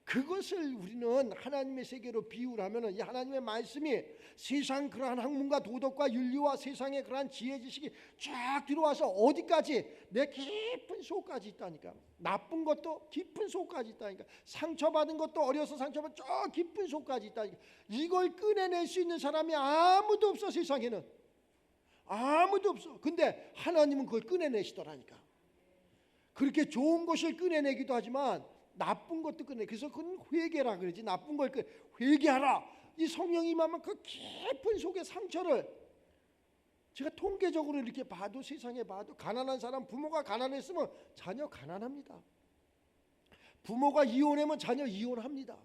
그것을 우리는 하나님의 세계로 비유하면은 이 하나님의 말씀이 세상 그러한 학문과 도덕과 윤리와 세상의 그러한 지혜 지식이 쫙 들어와서 어디까지? 내 깊은 속까지 있다니까. 나쁜 것도 깊은 속까지 있다니까. 상처받은 것도 어려서 상처받은 저 깊은 속까지 있다니까. 이걸 꺼내낼 수 있는 사람이 아무도 없어. 세상에는 아무도 없어. 근데 하나님은 그걸 꺼내내시더라니까. 그렇게 좋은 것을 꺼내내기도 하지만 나쁜 것도 꺼내. 그래서 그건 회개라 그러지. 나쁜 걸 회개하라. 이 성령이 임하면 그 깊은 속의 상처를 제가 통계적으로 이렇게 봐도 세상에 봐도 가난한 사람 부모가 가난했으면 자녀 가난합니다. 부모가 이혼하면 자녀 이혼합니다.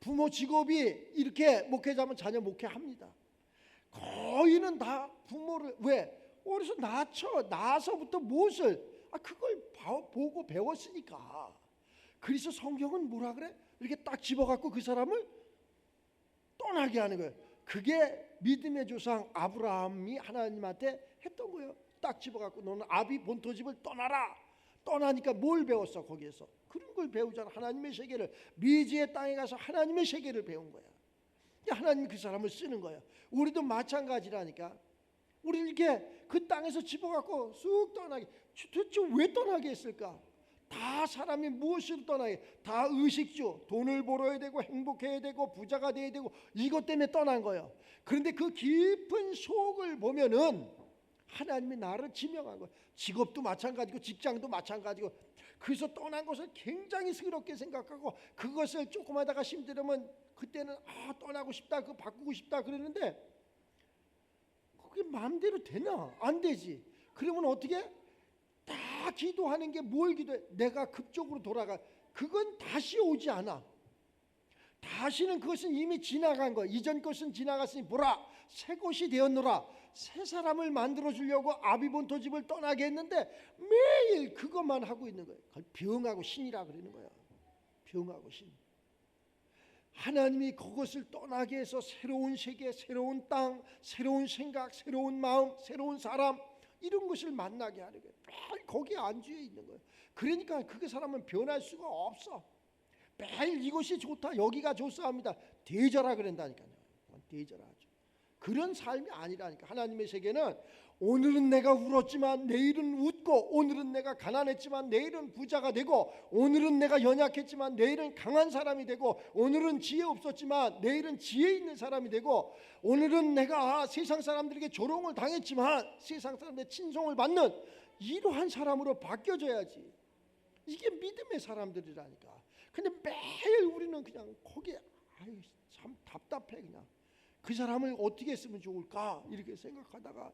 부모 직업이 이렇게 목회자면 자녀 목회합니다. 거의는 다 부모를 왜? 어려서 낳아서부터 무엇을 그걸 보고 배웠으니까. 그래서 성경은 뭐라 그래? 이렇게 딱 집어갖고 그 사람을 떠나게 하는 거예요. 그게 믿음의 조상 아브라함이 하나님한테 했던 거예요. 딱 집어갖고 너는 아비 본토집을 떠나라. 떠나니까 뭘 배웠어 거기에서? 그런 걸 배우잖아. 하나님의 세계를. 미지의 땅에 가서 하나님의 세계를 배운 거야. 하나님이 그 사람을 쓰는 거야. 우리도 마찬가지라니까. 우리 이렇게 그 땅에서 집어갖고 쑥 떠나게. 도대체 왜 떠나게 했을까? 다 사람이 무엇으로 떠나게? 다 의식주, 돈을 벌어야 되고 행복해야 되고 부자가 돼야 되고 이것 때문에 떠난 거예요. 그런데 그 깊은 속을 보면은 하나님이 나를 지명한 거예요. 직업도 마찬가지고 직장도 마찬가지고. 그래서 떠난 것을 굉장히 스럽게 생각하고 그것을 조금 하다가 힘들으면 그때는 떠나고 싶다, 그거 바꾸고 싶다 그러는데 그게 마음대로 되나? 안 되지. 그러면 어떻게? 다 기도하는 게 뭘 기도해? 내가 급적으로 돌아가. 그건 다시 오지 않아. 다시는 그것은 이미 지나간 거. 이전 것은 지나갔으니 보라 새 것이 되었노라. 새 사람을 만들어 주려고 아비본토 집을 떠나게 했는데 매일 그것만 하고 있는 거예요. 그걸 병하고 신이라 그러는 거야. 병하고 신. 하나님이 그것을 떠나게 해서 새로운 세계, 새로운 땅, 새로운 생각, 새로운 마음, 새로운 사람 이런 것을 만나게 하는 거예요. 매일 거기에 안주해 있는 거예요. 그러니까 그 사람은 변할 수가 없어. 매일 이것이 좋다, 여기가 좋사합니다. 대저라 그런다니까요. 대저라죠. 그런 삶이 아니라니까. 하나님의 세계는 오늘은 내가 울었지만 내일은 웃고, 오늘은 내가 가난했지만 내일은 부자가 되고, 오늘은 내가 연약했지만 내일은 강한 사람이 되고, 오늘은 지혜 없었지만 내일은 지혜 있는 사람이 되고, 오늘은 내가 세상 사람들에게 조롱을 당했지만 세상 사람들의 친송을 받는 이러한 사람으로 바뀌어져야지. 이게 믿음의 사람들이라니까. 근데 매일 우리는 그냥 거기에 참 답답해. 그냥 그 사람을 어떻게 했으면 좋을까 이렇게 생각하다가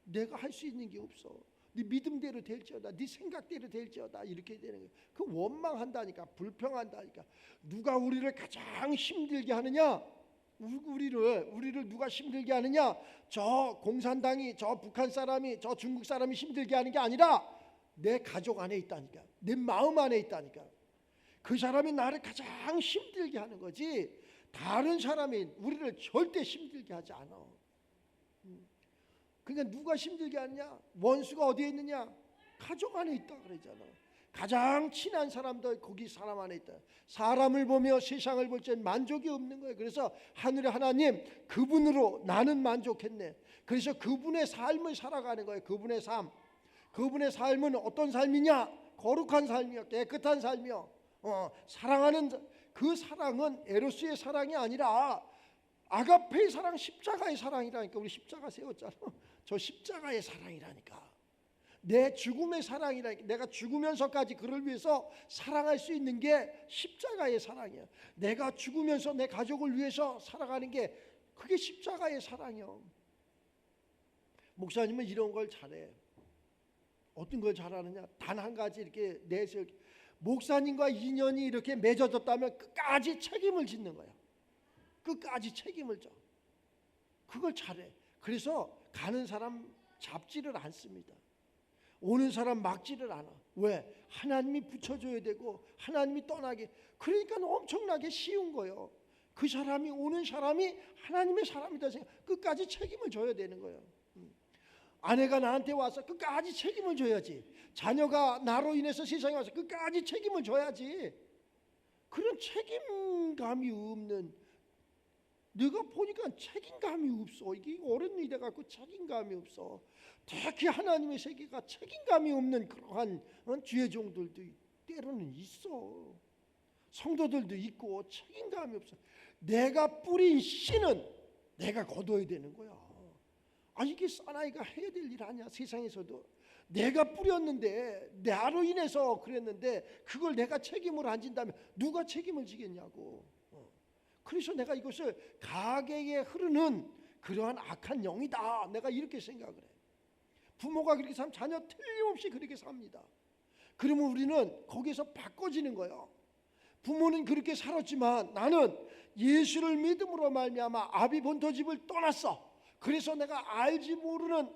내가 할 수 있는 게 없어. 네 믿음대로 될지어다, 네 생각대로 될지어다 이렇게 되는 거예요. 그 원망한다니까, 불평한다니까. 누가 우리를 가장 힘들게 하느냐? 우리를 누가 힘들게 하느냐? 저 공산당이, 저 북한 사람이, 저 중국 사람이 힘들게 하는 게 아니라 내 가족 안에 있다니까. 내 마음 안에 있다니까. 그 사람이 나를 가장 힘들게 하는 거지 다른 사람이 우리를 절대 힘들게 하지 않아. 그러니까 누가 힘들게 하느냐? 원수가 어디에 있느냐? 가족 안에 있다 그러잖아. 가장 친한 사람도 거기 사람 안에 있다. 사람을 보며 세상을 볼 땐 만족이 없는 거예요. 그래서 하늘의 하나님, 그분으로 나는 만족했네. 그래서 그분의 삶을 살아가는 거예요. 그분의 삶. 그분의 삶은 어떤 삶이냐? 거룩한 삶이요, 깨끗한 삶이요. 사랑하는 그 사랑은 에로스의 사랑이 아니라 아가페의 사랑, 십자가의 사랑이라니까. 우리 십자가 세웠잖아. 저 십자가의 사랑이라니까. 내 죽음의 사랑이라니까. 내가 죽으면서까지 그를 위해서 사랑할 수 있는 게 십자가의 사랑이야. 내가 죽으면서 내 가족을 위해서 살아가는 게 그게 십자가의 사랑이야. 목사님은 이런 걸 잘해. 어떤 걸 잘하느냐? 단 한 가지 이렇게 내세워. 목사님과 인연이 이렇게 맺어졌다면 끝까지 책임을 짓는 거야. 끝까지 책임을 져. 그걸 잘해. 그래서 가는 사람 잡지를 않습니다. 오는 사람 막지를 않아. 왜? 하나님이 붙여줘야 되고 하나님이 떠나게. 그러니까 엄청나게 쉬운 거예요. 그 사람이 오는 사람이 하나님의 사람이다 생각. 끝까지 책임을 져야 되는 거예요. 아내가 나한테 와서 끝까지 책임을 져야지. 자녀가 나로 인해서 세상에 와서 끝까지 책임을 져야지. 그런 책임감이 없는, 내가 보니까 책임감이 없어. 이게 어른이 돼갖고 책임감이 없어. 특히 하나님의 세계가 책임감이 없는 그러한 주의 종들도 때로는 있어. 성도들도 있고 책임감이 없어. 내가 뿌린 씨는 내가 거둬야 되는 거야. 이게 사나이가 해야 될 일 아니야. 세상에서도 내가 뿌렸는데, 나로 인해서 그랬는데 그걸 내가 책임을 안 진다면 누가 책임을 지겠냐고. 그래서 내가 이것을 가게에 흐르는 그러한 악한 영이다, 내가 이렇게 생각을 해. 부모가 그렇게 살면 자녀 틀림없이 그렇게 삽니다. 그러면 우리는 거기서 바꿔지는 거예요. 부모는 그렇게 살았지만 나는 예수를 믿음으로 말미암아 아비 본토 집을 떠났어. 그래서 내가 알지 모르는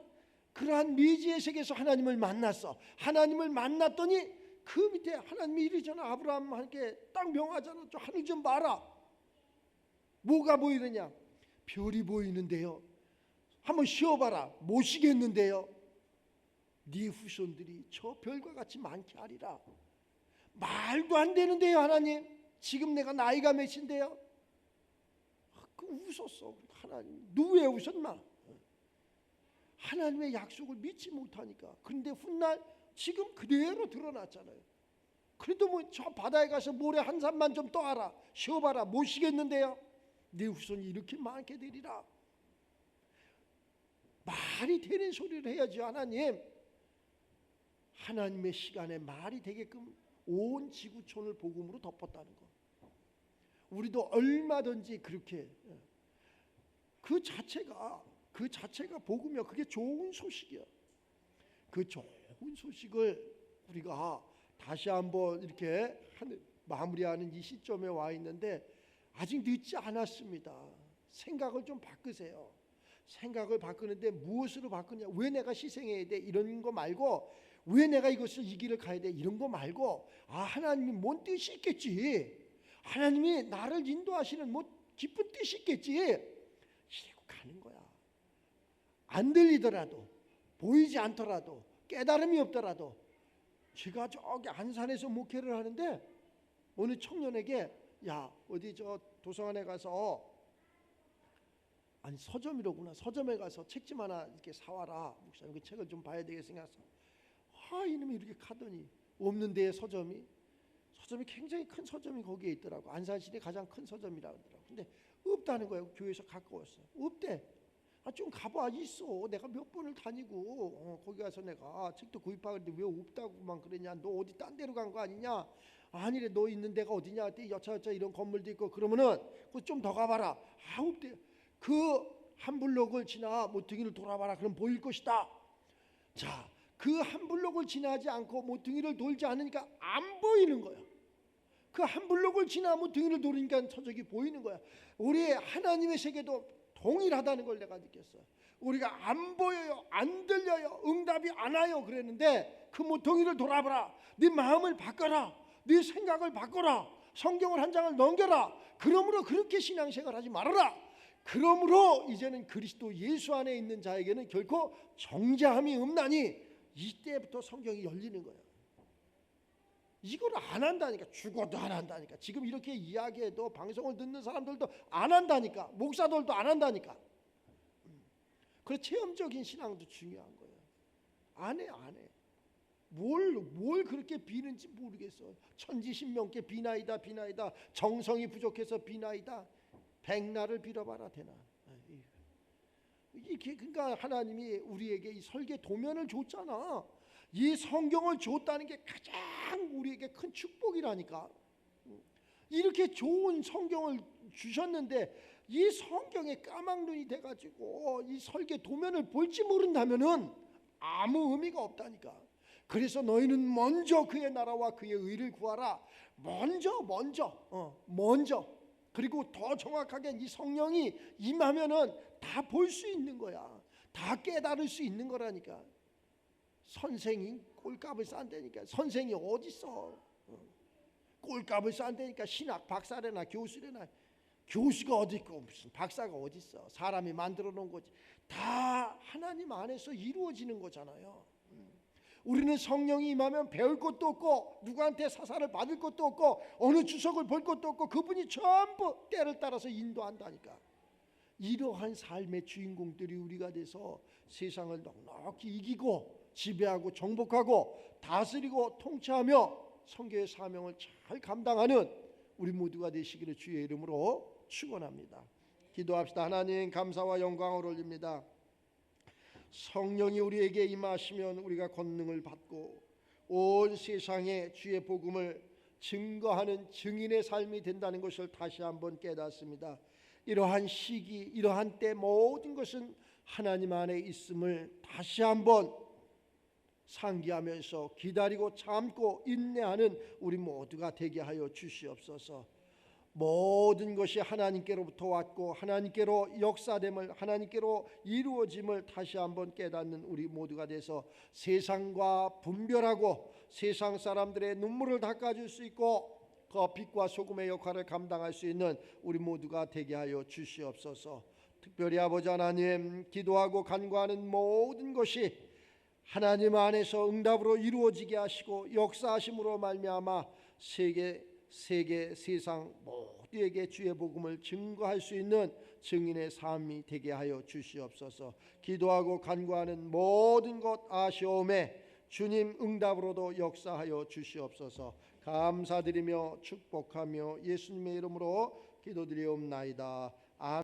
그러한 미지의 세계에서 하나님을 만났어. 하나님을 만났더니 그 밑에 하나님이 이러잖아. 아브라함한테 딱 명하잖아. 저 하늘 좀 봐라. 뭐가 보이느냐? 별이 보이는데요. 한번 쉬어봐라. 못 쉬겠는데요. 네 후손들이 저 별과 같이 많게 하리라. 말도 안 되는데요, 하나님. 지금 내가 나이가 몇인데요? 그 웃었어. 하나님, 누구에 웃었나? 하나님의 약속을 믿지 못하니까. 그런데 훗날 지금 그대로 드러났잖아요. 그래도 뭐 저 바다에 가서 모래 한 산만 좀 떠와라. 쉬어봐라. 못 쉬겠는데요. 네 후손이 이렇게 많게 되리라. 말이 되는 소리를 해야지. 하나님, 하나님의 시간에 말이 되게끔 온 지구촌을 복음으로 덮었다는 거. 우리도 얼마든지 그렇게, 그 자체가 복음이야. 그게 좋은 소식이야. 그 좋은 소식을 우리가 다시 한번 이렇게 마무리하는 이 시점에 와 있는데 아직 늦지 않았습니다. 생각을 좀 바꾸세요. 생각을 바꾸는데 무엇으로 바꾸냐? 왜 내가 희생해야 돼? 이런 거 말고, 왜 내가 이것을 이 길을 가야 돼? 이런 거 말고, 하나님이 뭔 뜻이 있겠지. 하나님이 나를 인도하시는 뭐 깊은 뜻이 있겠지. 이러고 가는 거야. 안 들리더라도, 보이지 않더라도, 깨달음이 없더라도. 제가 저기 안산에서 목회를 하는데 어느 청년에게, 야, 어디 저 도서관에 가서, 아니 서점이로구나, 서점에 가서 책 좀 하나 이렇게 사와라. 목사님 그 책을 좀 봐야 되겠으니까. 이놈이 이렇게 가더니 없는 데에 서점이 굉장히 큰 서점이 거기에 있더라고. 안산시내 가장 큰 서점이라고 하더라고. 근데 없다는 거예요. 교회에서 갖고 왔어. 없대. 좀 가봐. 있어. 내가 몇 번을 다니고 거기 가서 내가 책도 구입하는데 왜 없다고만 그러냐. 너 어디 딴 데로 간 거 아니냐. 아니래. 너 있는 데가 어디냐. 여차여차 이런 건물도 있고. 그러면은 좀 더 가봐라. 없대. 그 한 블록을 지나 모퉁이를 돌아봐라. 그럼 보일 것이다. 자, 그 한 블록을 지나지 않고 모퉁이를 돌지 않으니까 안 보이는 거야. 그 한 블록을 지나 모퉁이를 돌으니까 저쪽이 보이는 거야. 우리 하나님의 세계도 동일하다는 걸 내가 느꼈어요. 우리가 안 보여요, 안 들려요, 응답이 안 와요 그랬는데 그 모퉁이를 돌아봐라. 네 마음을 바꿔라. 네 생각을 바꿔라. 성경을 한 장을 넘겨라. 그러므로 그렇게 신앙생활 하지 말아라. 그러므로 이제는 그리스도 예수 안에 있는 자에게는 결코 정죄함이 없나니, 이때부터 성경이 열리는 거예요. 이걸 안 한다니까. 죽어도 안 한다니까. 지금 이렇게 이야기해도 방송을 듣는 사람들도 안 한다니까. 목사들도 안 한다니까. 그래, 체험적인 신앙도 중요한 거예요. 안 해. 뭘 그렇게 비는지 모르겠어. 천지신명께 비나이다. 정성이 부족해서 비나이다. 백날을 빌어봐라 되나. 이게 그러니까 하나님이 우리에게 이 설계 도면을 줬잖아. 이 성경을 줬다는 게 가장 우리에게 큰 축복이라니까. 이렇게 좋은 성경을 주셨는데 이 성경에 까막눈이 돼가지고 이 설계 도면을 볼지 모른다면은 아무 의미가 없다니까. 그래서 너희는 먼저 그의 나라와 그의 의를 구하라. 먼저. 그리고 더 정확하게 이 성령이 임하면은 다 볼 수 있는 거야. 다 깨달을 수 있는 거라니까. 선생이 꼴값을 싼다니까. 선생이 어디 있어? 꼴값을 싼다니까. 신학 박사래나 교수래나. 교수가 어디 있고 무슨 박사가 어디 있어? 사람이 만들어 놓은 거지. 다 하나님 안에서 이루어지는 거잖아요. 우리는 성령이 임하면 배울 것도 없고 누구한테 사사를 받을 것도 없고 어느 주석을 볼 것도 없고 그분이 전부 때를 따라서 인도한다니까. 이러한 삶의 주인공들이 우리가 돼서 세상을 넉넉히 이기고 지배하고 정복하고 다스리고 통치하며 선교의 사명을 잘 감당하는 우리 모두가 되시기를 주의 이름으로 축원합니다. 기도합시다. 하나님 감사와 영광을 올립니다. 성령이 우리에게 임하시면 우리가 권능을 받고 온 세상에 주의 복음을 증거하는 증인의 삶이 된다는 것을 다시 한번 깨닫습니다. 이러한 시기, 이러한 때 모든 것은 하나님 안에 있음을 다시 한번 상기하면서 기다리고 참고 인내하는 우리 모두가 되게 하여 주시옵소서. 모든 것이 하나님께로부터 왔고 하나님께로 역사됨을, 하나님께로 이루어짐을 다시 한번 깨닫는 우리 모두가 돼서 세상과 분별하고 세상 사람들의 눈물을 닦아줄 수 있고 그 빛과 소금의 역할을 감당할 수 있는 우리 모두가 되게 하여 주시옵소서. 특별히 아버지 하나님, 기도하고 간구하는 모든 것이 하나님 안에서 응답으로 이루어지게 하시고 역사하심으로 말미암아 세상 모두에게 주의 복음을 증거할 수 있는 증인의 삶이 되게 하여 주시옵소서. 기도하고 간구하는 모든 것 아시오매 주님 응답으로도 역사하여 주시옵소서. 감사드리며 축복하며 예수님의 이름으로 기도드리옵나이다.